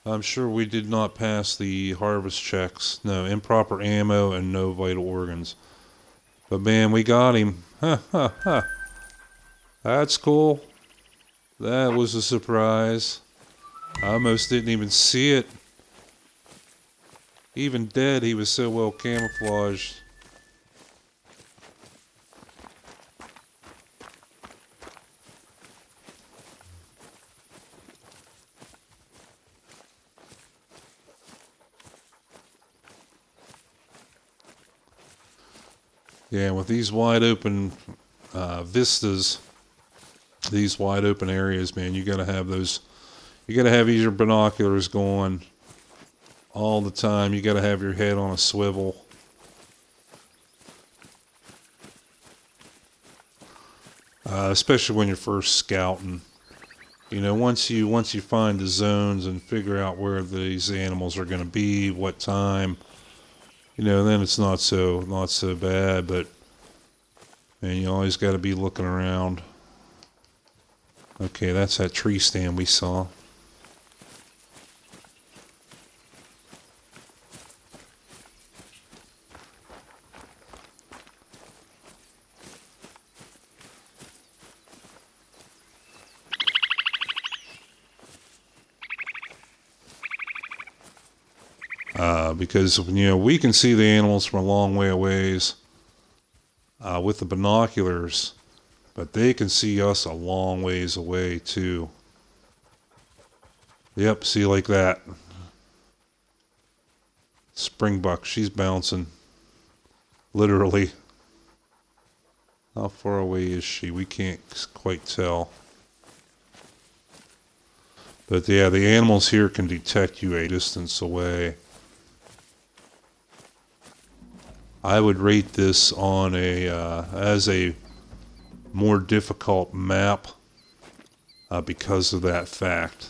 I'm sure we did not pass the harvest checks. No, improper ammo and no vital organs. But man, we got him. Ha ha ha. That's cool. That was a surprise. I almost didn't even see it. Even dead, he was so well camouflaged. Yeah, with these wide open vistas, these wide open areas, man, you gotta have those. You gotta have your binoculars going all the time. You gotta have your head on a swivel. Especially when you're first scouting. You know, once you find the zones and figure out where these animals are gonna be, what time. You know, then it's not so bad, but man, you always got to be looking around. Okay, that's that tree stand we saw. Because, you know, we can see the animals from a long way away with the binoculars, but they can see us a long ways away too. Yep, see, like that. Springbuck, she's bouncing. Literally. How far away is she? We can't quite tell. But yeah, the animals here can detect you a distance away. I would rate this on as a more difficult map because of that fact.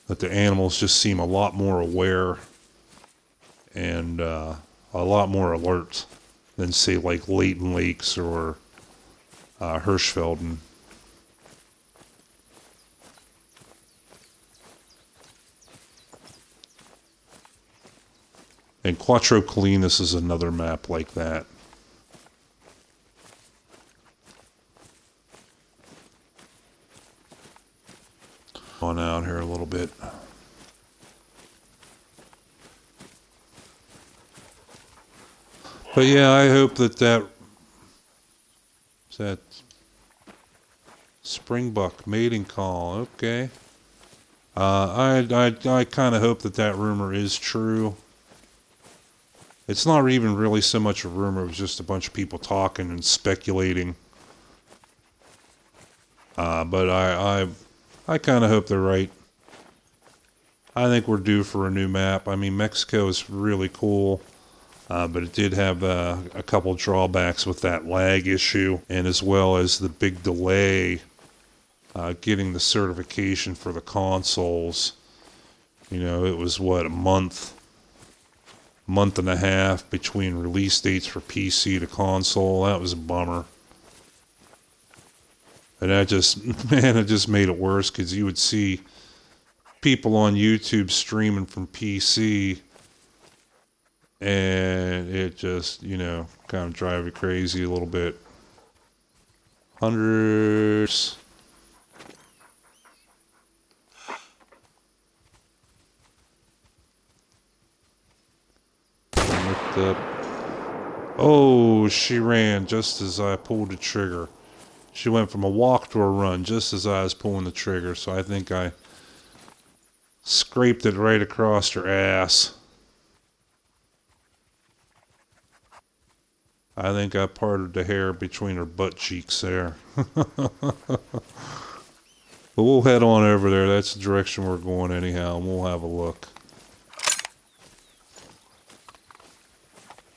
That the animals just seem a lot more aware and a lot more alert than, say, like Leighton Lakes or Hirschfelden. And Quattro Colinas is another map like that. On out here a little bit. But yeah, I hope that Springbuck mating call. Okay. I kind of hope that rumor is true. It's not even really so much a rumor, it was just a bunch of people talking and speculating. But I kind of hope they're right. I think we're due for a new map. I mean, Mexico is really cool, but it did have a couple drawbacks with that lag issue, and as well as the big delay getting the certification for the consoles. You know, it was, what, a month and a half between release dates for PC to console. That was a bummer. And that just, man, it just made it worse because you would see people on YouTube streaming from PC and it just, you know, kind of drive you crazy a little bit. Hundreds. Up. Oh, she ran just as I pulled the trigger. She went from a walk to a run just as I was pulling the trigger, so I think I scraped it right across her ass. I think I parted the hair between her butt cheeks there. But we'll head on over there. That's the direction we're going anyhow, and we'll have a look.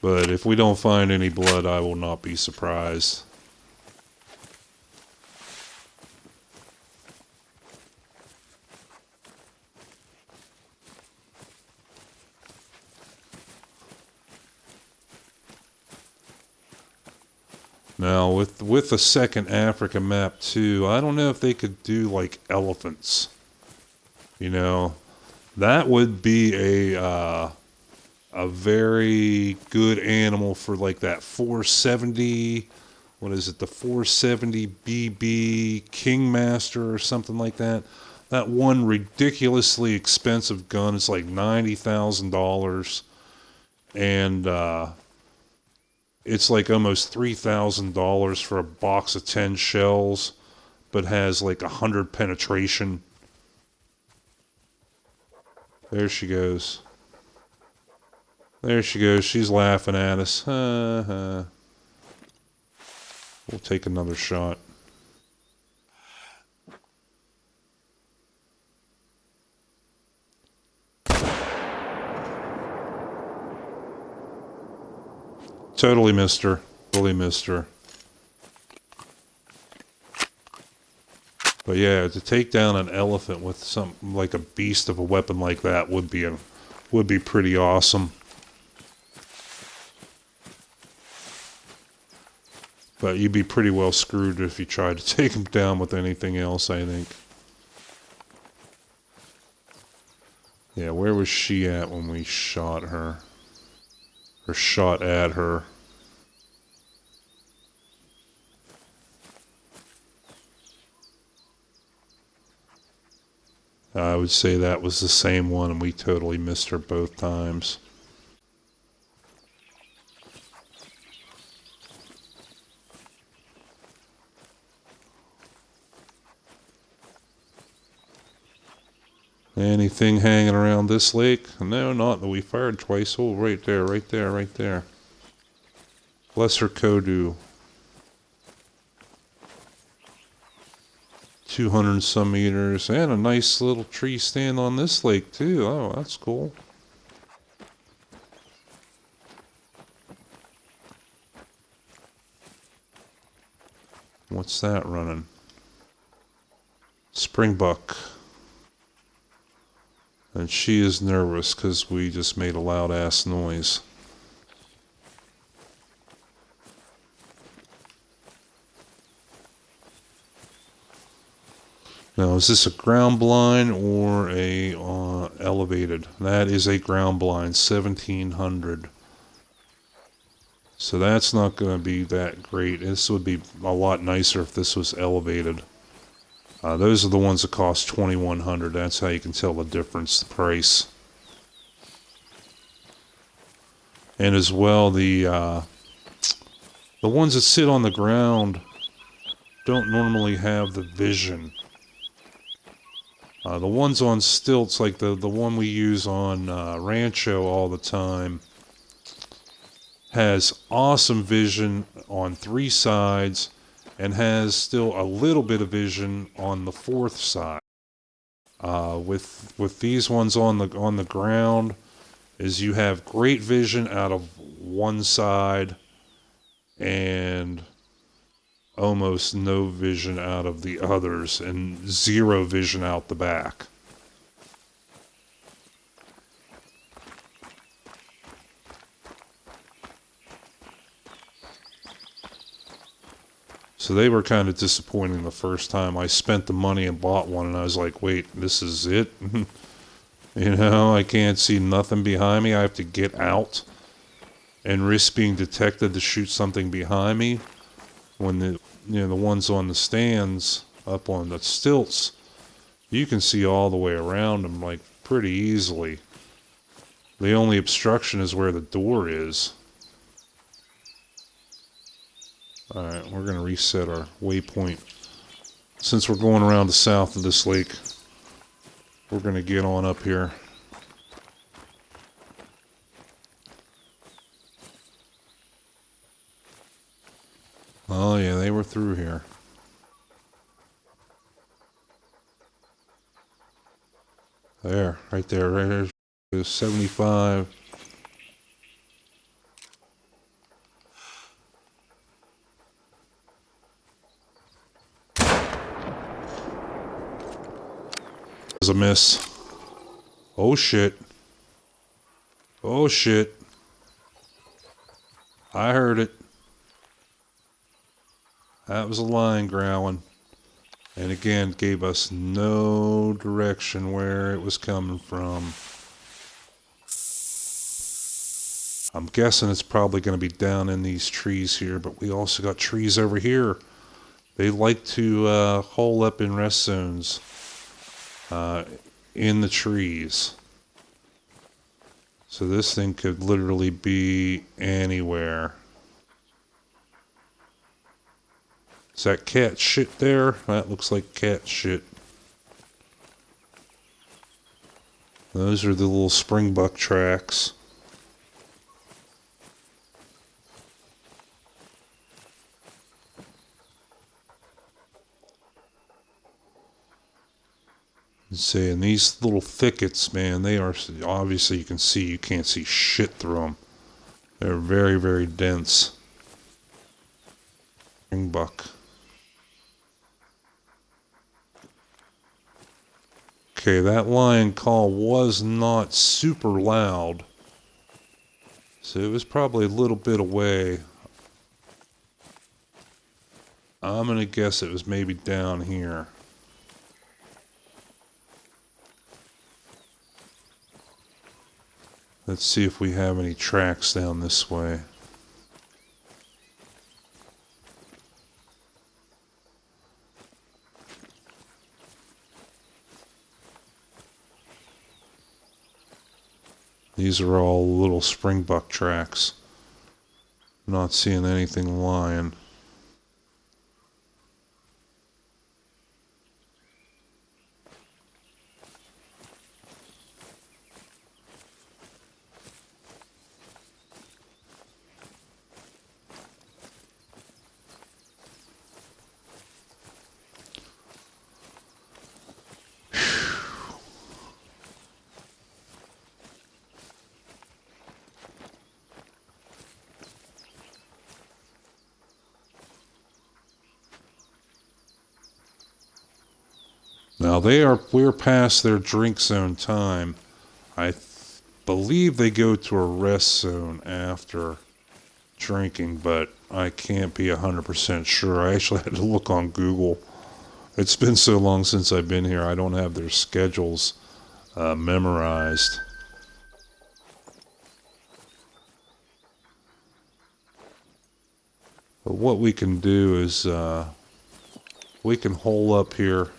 But if we don't find any blood, I will not be surprised. Now, with the second Africa map too, I don't know if they could do like elephants. You know, that would be a very good animal for like that 470. What is it? The 470 BB Kingmaster or something like that. That one ridiculously expensive gun is like $90,000, and it's like almost $3,000 for a box of 10 shells, but has like 100 penetration. There she goes. There she goes. She's laughing at us. We'll take another shot. Totally missed her. Totally missed her. But yeah, to take down an elephant with something like a beast of a weapon like that would be pretty awesome. But you'd be pretty well screwed if you tried to take him down with anything else, I think. Yeah, where was she at when we shot her? Or shot at her? I would say that was the same one, and we totally missed her both times. Anything hanging around this lake? No, not. We fired twice. Oh, right there, right there, right there. Lesser Kodu. 200 and some meters. And a nice little tree stand on this lake, too. Oh, that's cool. What's that running? Springbuck. And she is nervous because we just made a loud ass noise. Now, is this a ground blind or a elevated? That is a ground blind, 1700. So that's not going to be that great. This would be a lot nicer if this was elevated. Those are the ones that cost 2100. That's how you can tell the difference, the price. And as well, the ones that sit on the ground don't normally have the vision. The ones on stilts, like the one we use on Rancho all the time, has awesome vision on 3 sides and has still a little bit of vision on the 4th side. With these ones on the ground, is you have great vision out of one side and almost no vision out of the others, and 0 vision out the back. So they were kind of disappointing the first time. I spent the money and bought one, and I was like, wait, this is it? You know, I can't see nothing behind me. I have to get out and risk being detected to shoot something behind me. When the ones on the stands up on the stilts, you can see all the way around them like pretty easily. The only obstruction is where the door is. Alright, we're going to reset our waypoint. Since we're going around the south of this lake, we're going to get on up here. Oh yeah, they were through here. There, right there, right there. 75. Was a miss. Oh shit. Oh shit. I heard it. That was a lion growling. And again, gave us no direction where it was coming from. I'm guessing it's probably going to be down in these trees here, but we also got trees over here. They like to hole up in rest zones in the trees. So this thing could literally be anywhere. Is that cat shit there? That looks like cat shit. Those are the little springbuck tracks. See, and these little thickets, man, they are, obviously you can see, you can't see shit through them. They're very, very dense. Springbuck. Okay, that lion call was not super loud. So it was probably a little bit away. I'm going to guess it was maybe down here. Let's see if we have any tracks down this way. These are all little springbuck tracks. Not seeing anything lion. Now we're past their drink zone time. I believe they go to a rest zone after drinking, but I can't be 100% sure. I actually had to look on Google. It's been so long since I've been here, I don't have their schedules memorized. But what we can do is we can hole up here,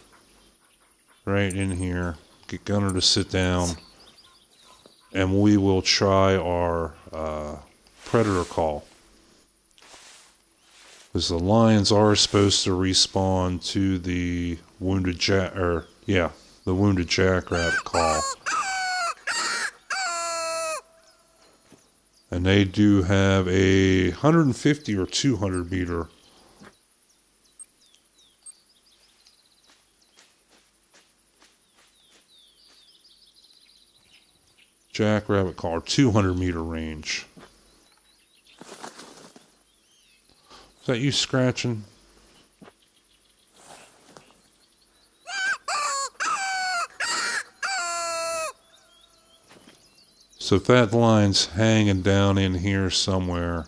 right in here, get Gunner to sit down, and we will try our predator call. Because the lions are supposed to respawn to the wounded the wounded jackrabbit call. And they do have a 150 or 200 meter. Jackrabbit call, 200 meter range. Is that you scratching? So if that line's hanging down in here somewhere,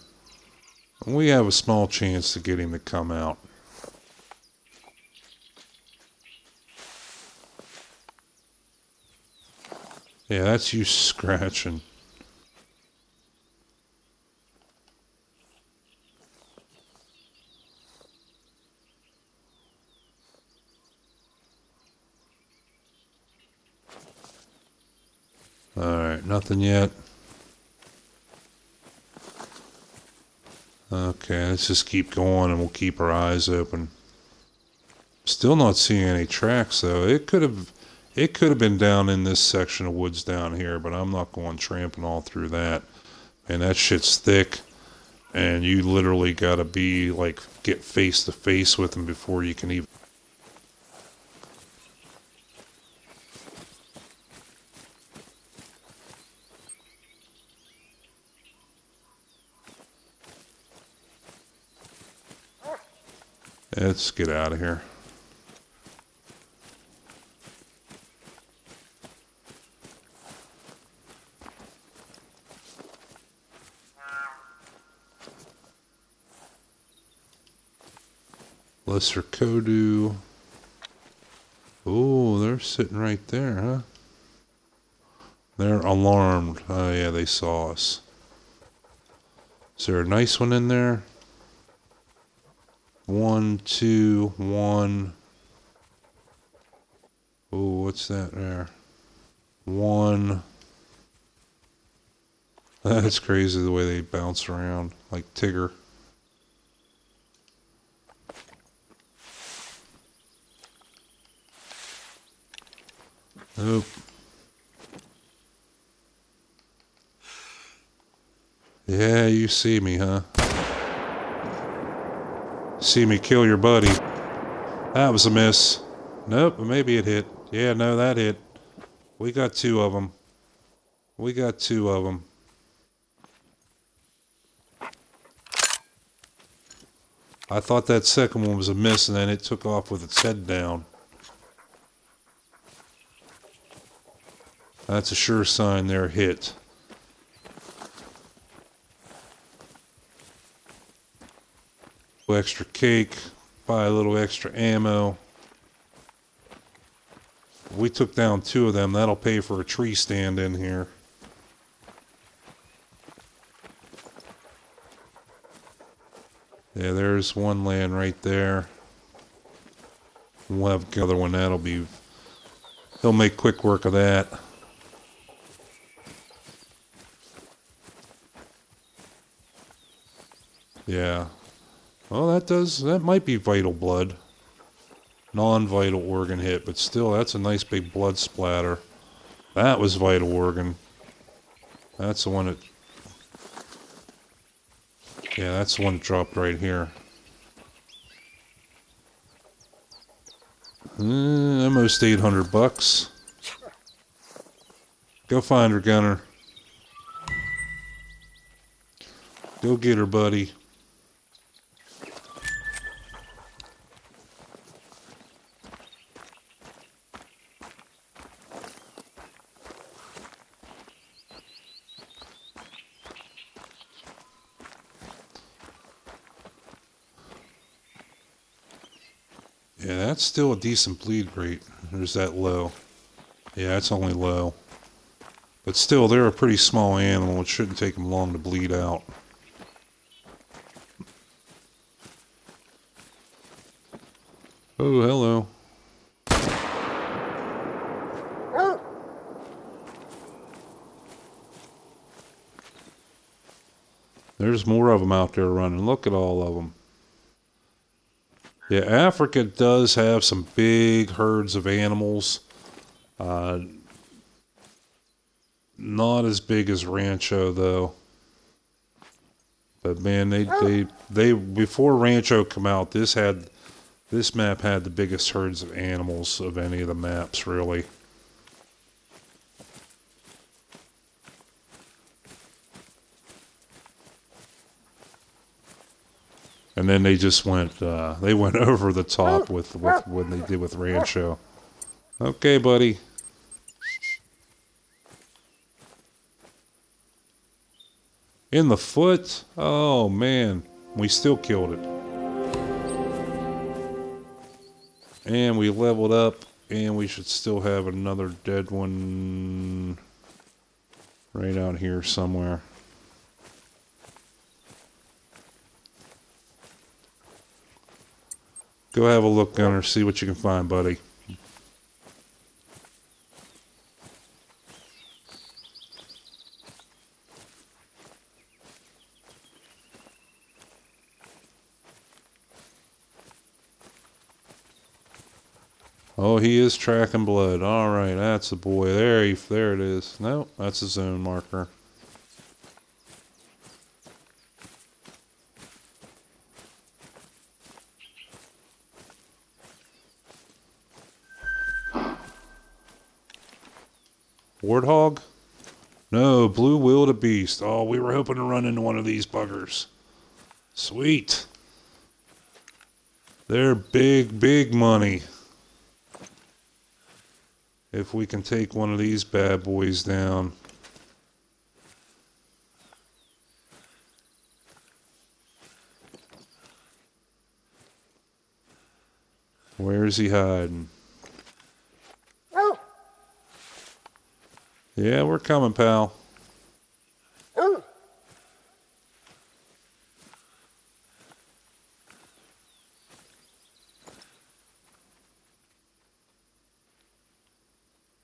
we have a small chance to get him to come out. Yeah, that's you scratching. Alright, nothing yet. Okay, let's just keep going and we'll keep our eyes open. Still not seeing any tracks though. It could have been down in this section of woods down here, but I'm not going tramping all through that. And that shit's thick, and you literally gotta be like get face to face with them before you can even. Let's get out of here. Lesser Kodu. Oh, they're sitting right there, huh? They're alarmed. Oh, yeah, they saw us. Is there a nice one in there? 1, 2, 1. Oh, what's that there? 1. That's crazy the way they bounce around, like Tigger. Nope. Yeah, you see me, huh? See me kill your buddy. That was a miss. Nope, maybe it hit. Yeah, no, that hit. We got 2 of them. We got 2 of them. I thought that second one was a miss, and then it took off with its head down. That's a sure sign they're hit. Extra cake, buy a little extra ammo. We took down 2 of them. That'll pay for a tree stand in here. Yeah, there's one laying right there. We'll have the other one. That'll be... He'll make quick work of that. Yeah. Well, that might be vital blood. Non-vital organ hit, but still, that's a nice big blood splatter. That was vital organ. That's the one that... Yeah, that's the one that dropped right here. Almost 800 bucks. Go find her, Gunner. Go get her, buddy. Yeah, that's still a decent bleed rate. There's that low. Yeah, it's only low. But still, they're a pretty small animal. It shouldn't take them long to bleed out. Oh, hello. There's more of them out there running. Look at all of them. Yeah, Africa does have some big herds of animals. Not as big as Rancho, though. But man, they before Rancho come out, this map had the biggest herds of animals of any of the maps, really. And then they just went over the top with what they did with Rancho. Okay, buddy. In the foot? Oh man, we still killed it. And we leveled up, and we should still have another dead one right out here somewhere. Go have a look, Gunner. See what you can find, buddy. Oh, he is tracking blood. All right, that's the boy. There it is. Nope, that's a zone marker. Warthog? No, blue wildebeest. Oh, we were hoping to run into one of these buggers. Sweet. They're big, big money. If we can take one of these bad boys down. Where's he hiding? Yeah, we're coming, pal.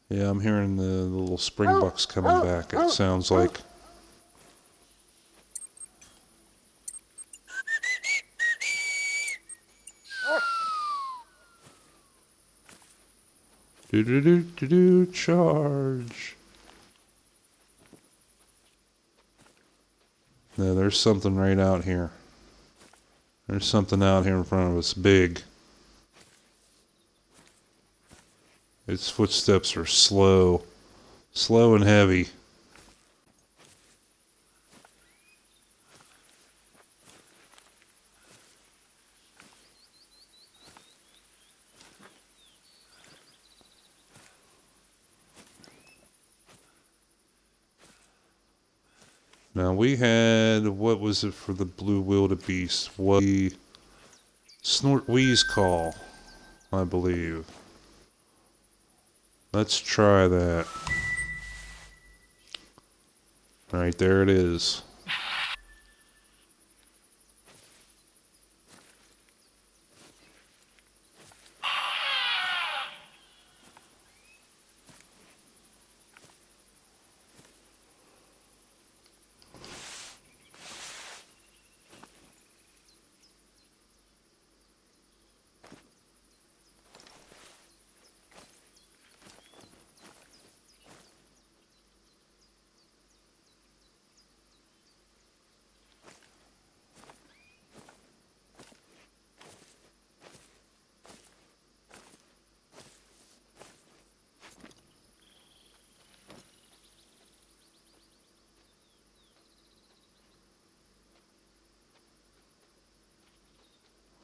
Yeah, I'm hearing the little springbucks coming back, it sounds like. Do charge. No, there's something right out here. There's something out here in front of us, big. Its footsteps are slow. Slow and heavy. Now we had, what was it for the blue wildebeest? What the snort wheeze call, I believe. Let's try that. Alright, there it is.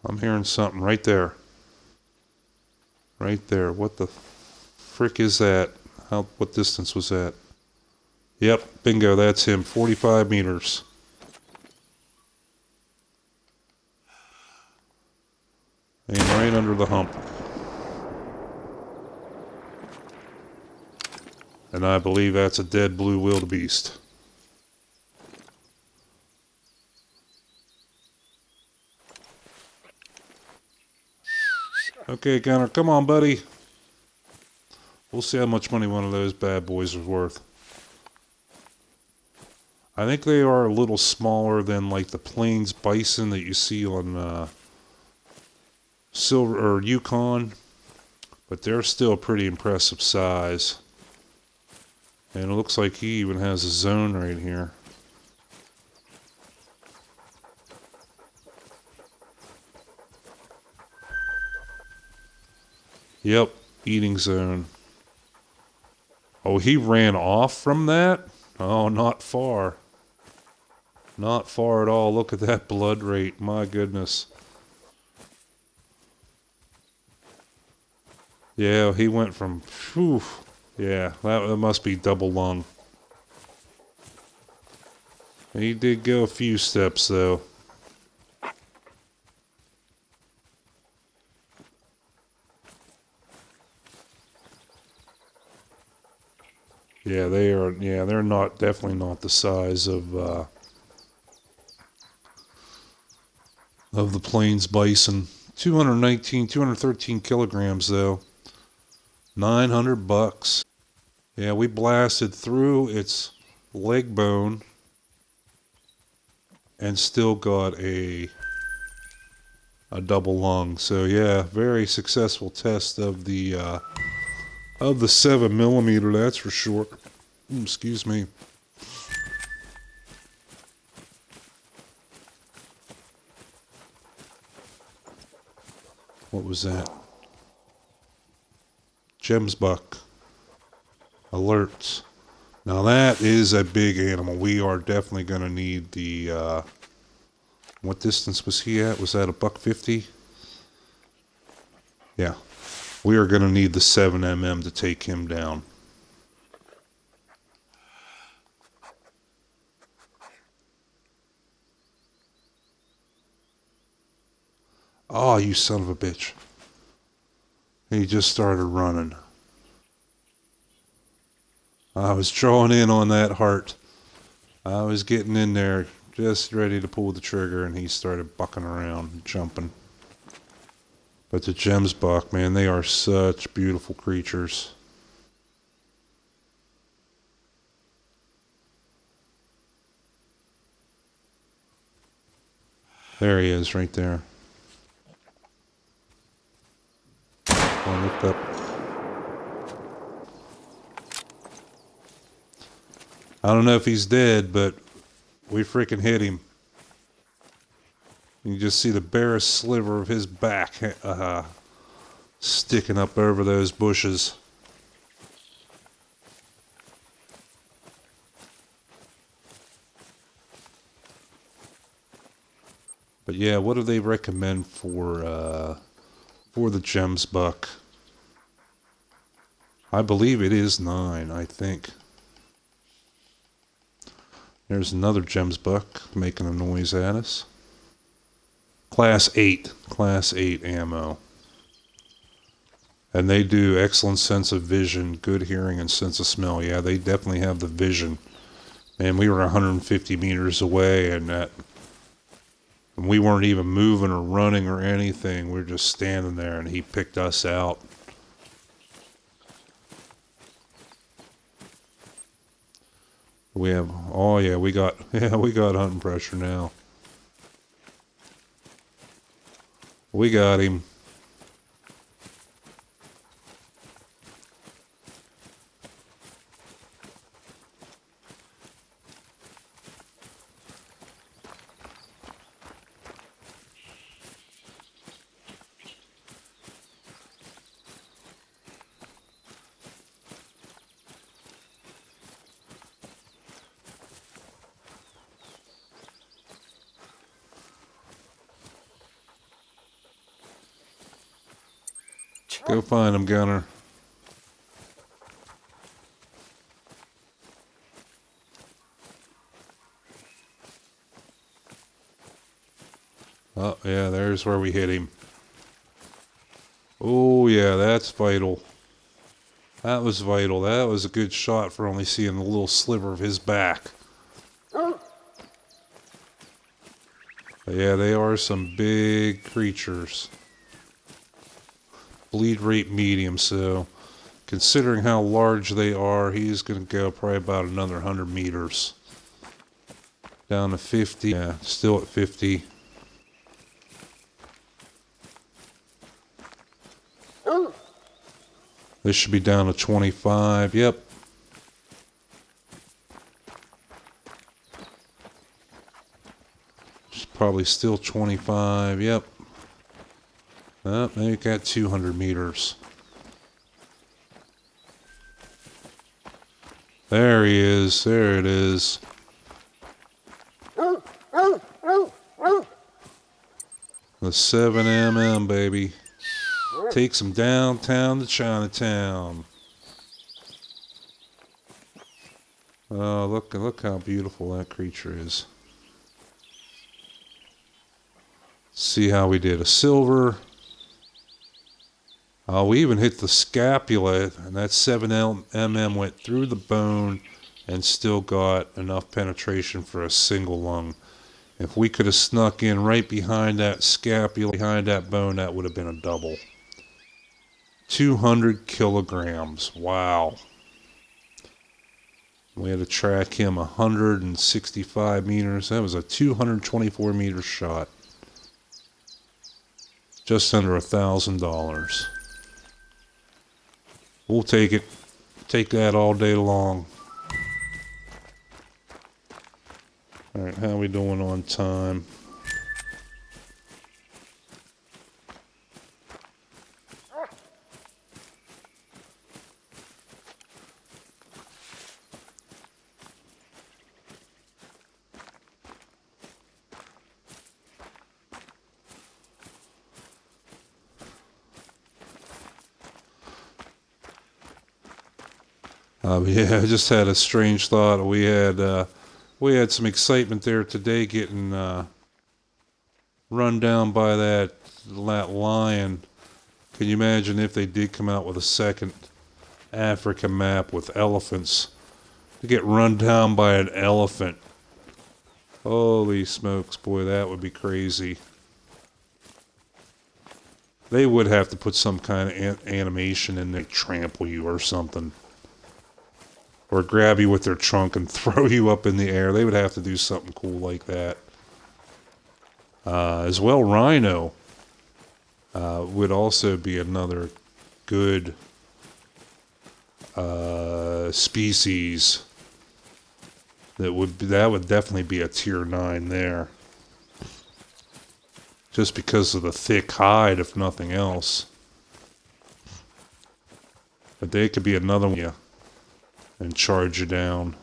I'm hearing something right there. Right there. What the frick is that? What distance was that? Yep, bingo, that's him. 45 meters. And right under the hump. And I believe that's a dead blue wildebeest. Okay, Connor, come on, buddy. We'll see how much money one of those bad boys is worth. I think they are a little smaller than like the plains bison that you see on Silver or Yukon, but they're still a pretty impressive size. And it looks like he even has a zone right here. Yep, eating zone. Oh, he ran off from that? Oh, not far. Not far at all. Look at that blood rate. My goodness. Yeah, he went from... Whew, yeah, that must be double lung. He did go a few steps, though. Yeah, they are. Yeah, they're not definitely not the size of the plains bison. 219, 213 kilograms though. $900. Yeah, we blasted through its leg bone and still got a double lung. So yeah, very successful test of the 7mm. That's for sure. Excuse me. What was that? Gemsbuck. Alerts. Now that is a big animal. We are definitely going to need the, what distance was he at? Was that a $150? Yeah. We are going to need the 7mm to take him down. Oh, you son of a bitch. He just started running. I was drawing in on that heart. I was getting in there, just ready to pull the trigger, and he started bucking around, jumping. But the gemsbok, man, they are such beautiful creatures. There he is, right there. I looked up. I don't know if he's dead, but we freaking hit him. You just see the barest sliver of his back sticking up over those bushes. But yeah, what do they recommend for the gemsbok? I believe it is 9, I think. There's another gemsbok making a noise at us. Class 8 ammo. And they do excellent sense of vision, good hearing, and sense of smell. Yeah, they definitely have the vision. And we were 150 meters away, and we weren't even moving or running or anything. We were just standing there, and he picked us out. We have, oh yeah, we got hunting pressure now. We got him. Go find him, Gunner. Oh, yeah, there's where we hit him. Oh, yeah, that's vital. That was vital. That was a good shot for only seeing a little sliver of his back. But yeah, they are some big creatures. Bleed rate medium, so considering how large they are, he's going to go probably about another 100 meters. Down to 50. Yeah, still at 50. This should be down to 25. Yep. It's probably still 25. Yep. Oh, now you got 200 meters. There he is. There it is. The 7mm, baby. Takes him downtown to Chinatown. Oh, look how beautiful that creature is. See how we did a silver. Oh, we even hit the scapula, and that 7mm went through the bone and still got enough penetration for a single lung. If we could have snuck in right behind that scapula, behind that bone, that would have been a double. 200 kilograms. Wow. We had to track him 165 meters. That was a 224 meter shot. Just under $1,000. We'll take it. Take that all day long. Alright, how we doing on time? Yeah, I just had a strange thought. We had some excitement there today, getting run down by that lion. Can you imagine if they did come out with a second Africa map with elephants? To get run down by an elephant. Holy smokes, boy, that would be crazy. They would have to put some kind of animation in there, trample you or something. Or grab you with their trunk and throw you up in the air. They would have to do something cool like that. As well, rhino would also be another good species. That would definitely be a tier 9 there. Just because of the thick hide, if nothing else. But they could be another one, yeah, and charge you down.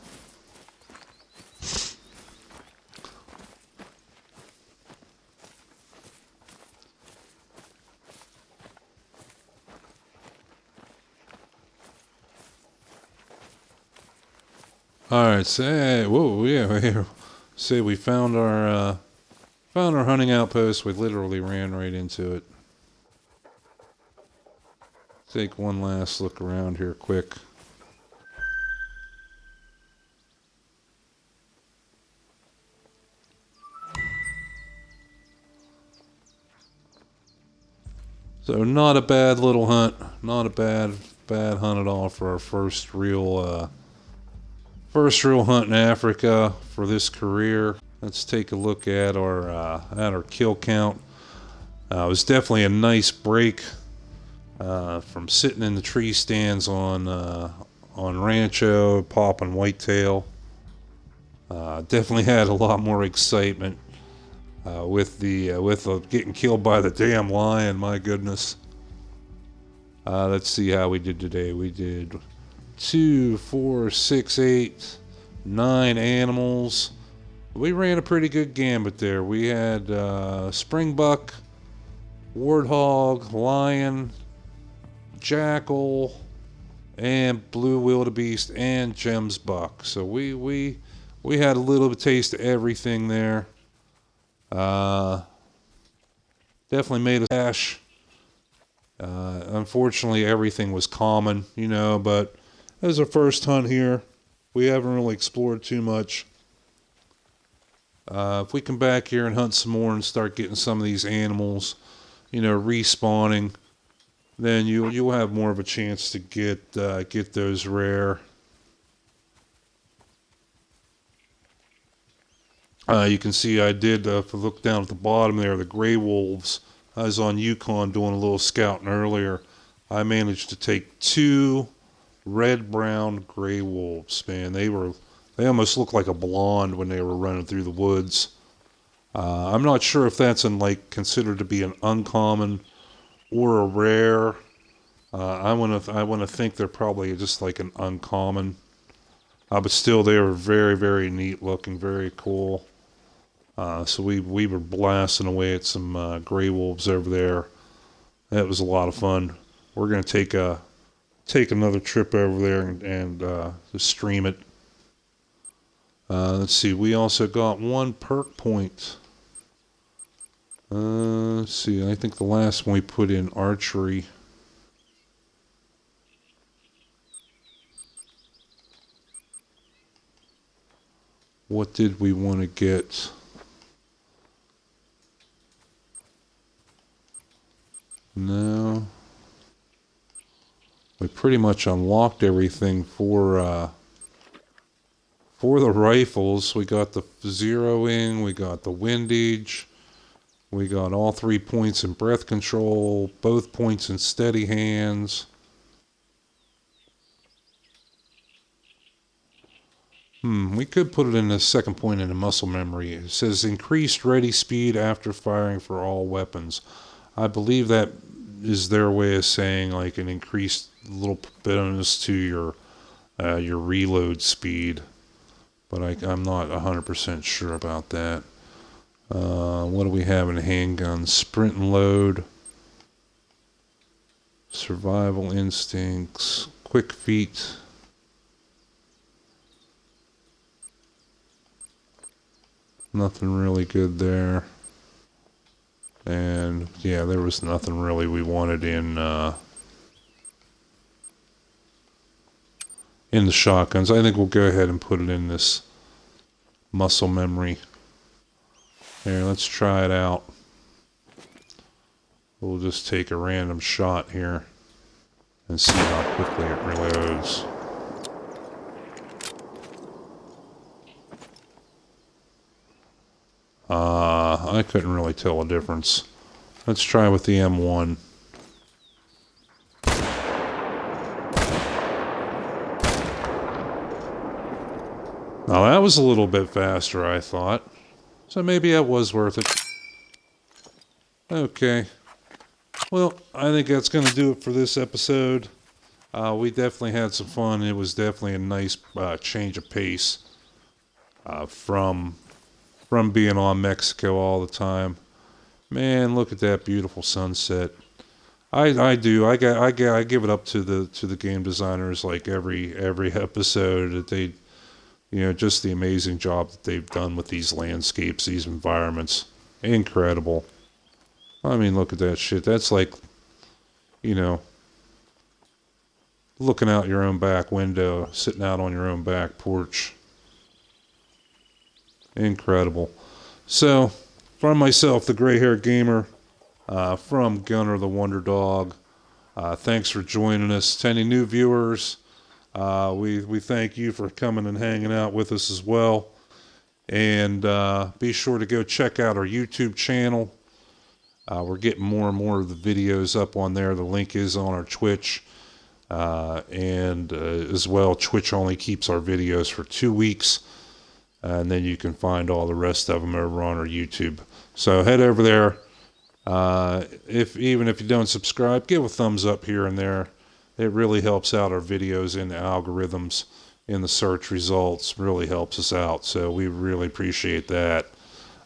Alright, say, whoa, yeah, say we found our hunting outpost. We literally ran right into it. Take one last look around here quick. So not a bad little hunt. Not a bad hunt at all for our first real hunt in Africa for this career. Let's take a look at our kill count. It was definitely a nice break from sitting in the tree stands on Rancho, popping whitetail. Definitely had a lot more excitement with getting killed by the damn lion. My goodness. Let's see how we did today. We did 2, 4, 6, 8, 9 animals. We ran a pretty good gambit there. We had springbuck, warthog, lion, jackal, and blue wildebeest, and Gems buck. So we had a little bit of taste of everything there. Definitely made a dash. Unfortunately, everything was common, but as our first hunt here, we haven't really explored too much. If we come back here and hunt some more and start getting some of these animals, respawning, then you'll have more of a chance to get those rare. You can see I did, if I look down at the bottom there, the gray wolves. I was on Yukon doing a little scouting earlier. I managed to take 2 red-brown gray wolves. Man, they almost looked like a blonde when they were running through the woods. I'm not sure if that's considered to be an uncommon or a rare. I want to think they're probably just like an uncommon. But still, they were very, very neat looking, very cool. So we were blasting away at some gray wolves over there. That was a lot of fun. We're gonna take another trip over there and just stream it. Let's see. We also got 1 perk point. Let's see. I think the last one we put in archery. What did we want to get? No. We pretty much unlocked everything for the rifles. We got the zeroing, we got the windage, we got all 3 points in breath control, both points in steady hands. We could put it in the second point in the muscle memory. It says increased ready speed after firing for all weapons. I believe that is their way of saying like an increased little bonus to your reload speed. But I'm not 100% sure about that. What do we have in handguns? Sprint and load. Survival instincts. Quick feet. Nothing really good there. And yeah, there was nothing really we wanted in the shotguns. I think we'll go ahead and put it in this muscle memory. Here, let's try it out. We'll just take a random shot here and see how quickly it reloads. I couldn't really tell a difference. Let's try with the M1. Now that was a little bit faster, I thought. So maybe that was worth it. Okay. Well, I think that's going to do it for this episode. We definitely had some fun. It was definitely a nice change of pace from being on Mexico all the time. Man, look at that beautiful sunset. I do. I give it up to the game designers like every episode that they, just the amazing job that they've done with these landscapes, these environments. Incredible. I mean, look at that shit. That's like, looking out your own back window, sitting out on your own back porch. Incredible. So, from myself, the gray-haired gamer, from Gunner the Wonder Dog, thanks for joining us. To any new viewers, we thank you for coming and hanging out with us as well. And be sure to go check out our YouTube channel. We're getting more and more of the videos up on there. The link is on our Twitch. And as well, Twitch only keeps our videos for 2 weeks. And then you can find all the rest of them over on our YouTube. So head over there. Even if you don't subscribe, give a thumbs up here and there. It really helps out our videos in the algorithms, in the search results. Really helps us out. So we really appreciate that.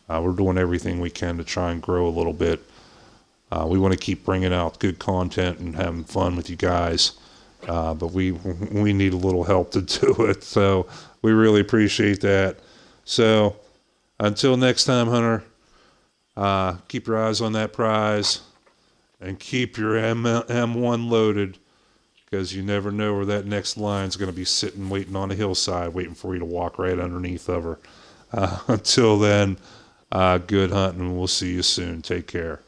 We're doing everything we can to try and grow a little bit. We want to keep bringing out good content and having fun with you guys. But we need a little help to do it. So we really appreciate that. So until next time, Hunter, keep your eyes on that prize and keep your M1 loaded, because you never know where that next line's going to be sitting waiting on a hillside waiting for you to walk right underneath of her. Until then, good hunting, and we'll see you soon. Take care.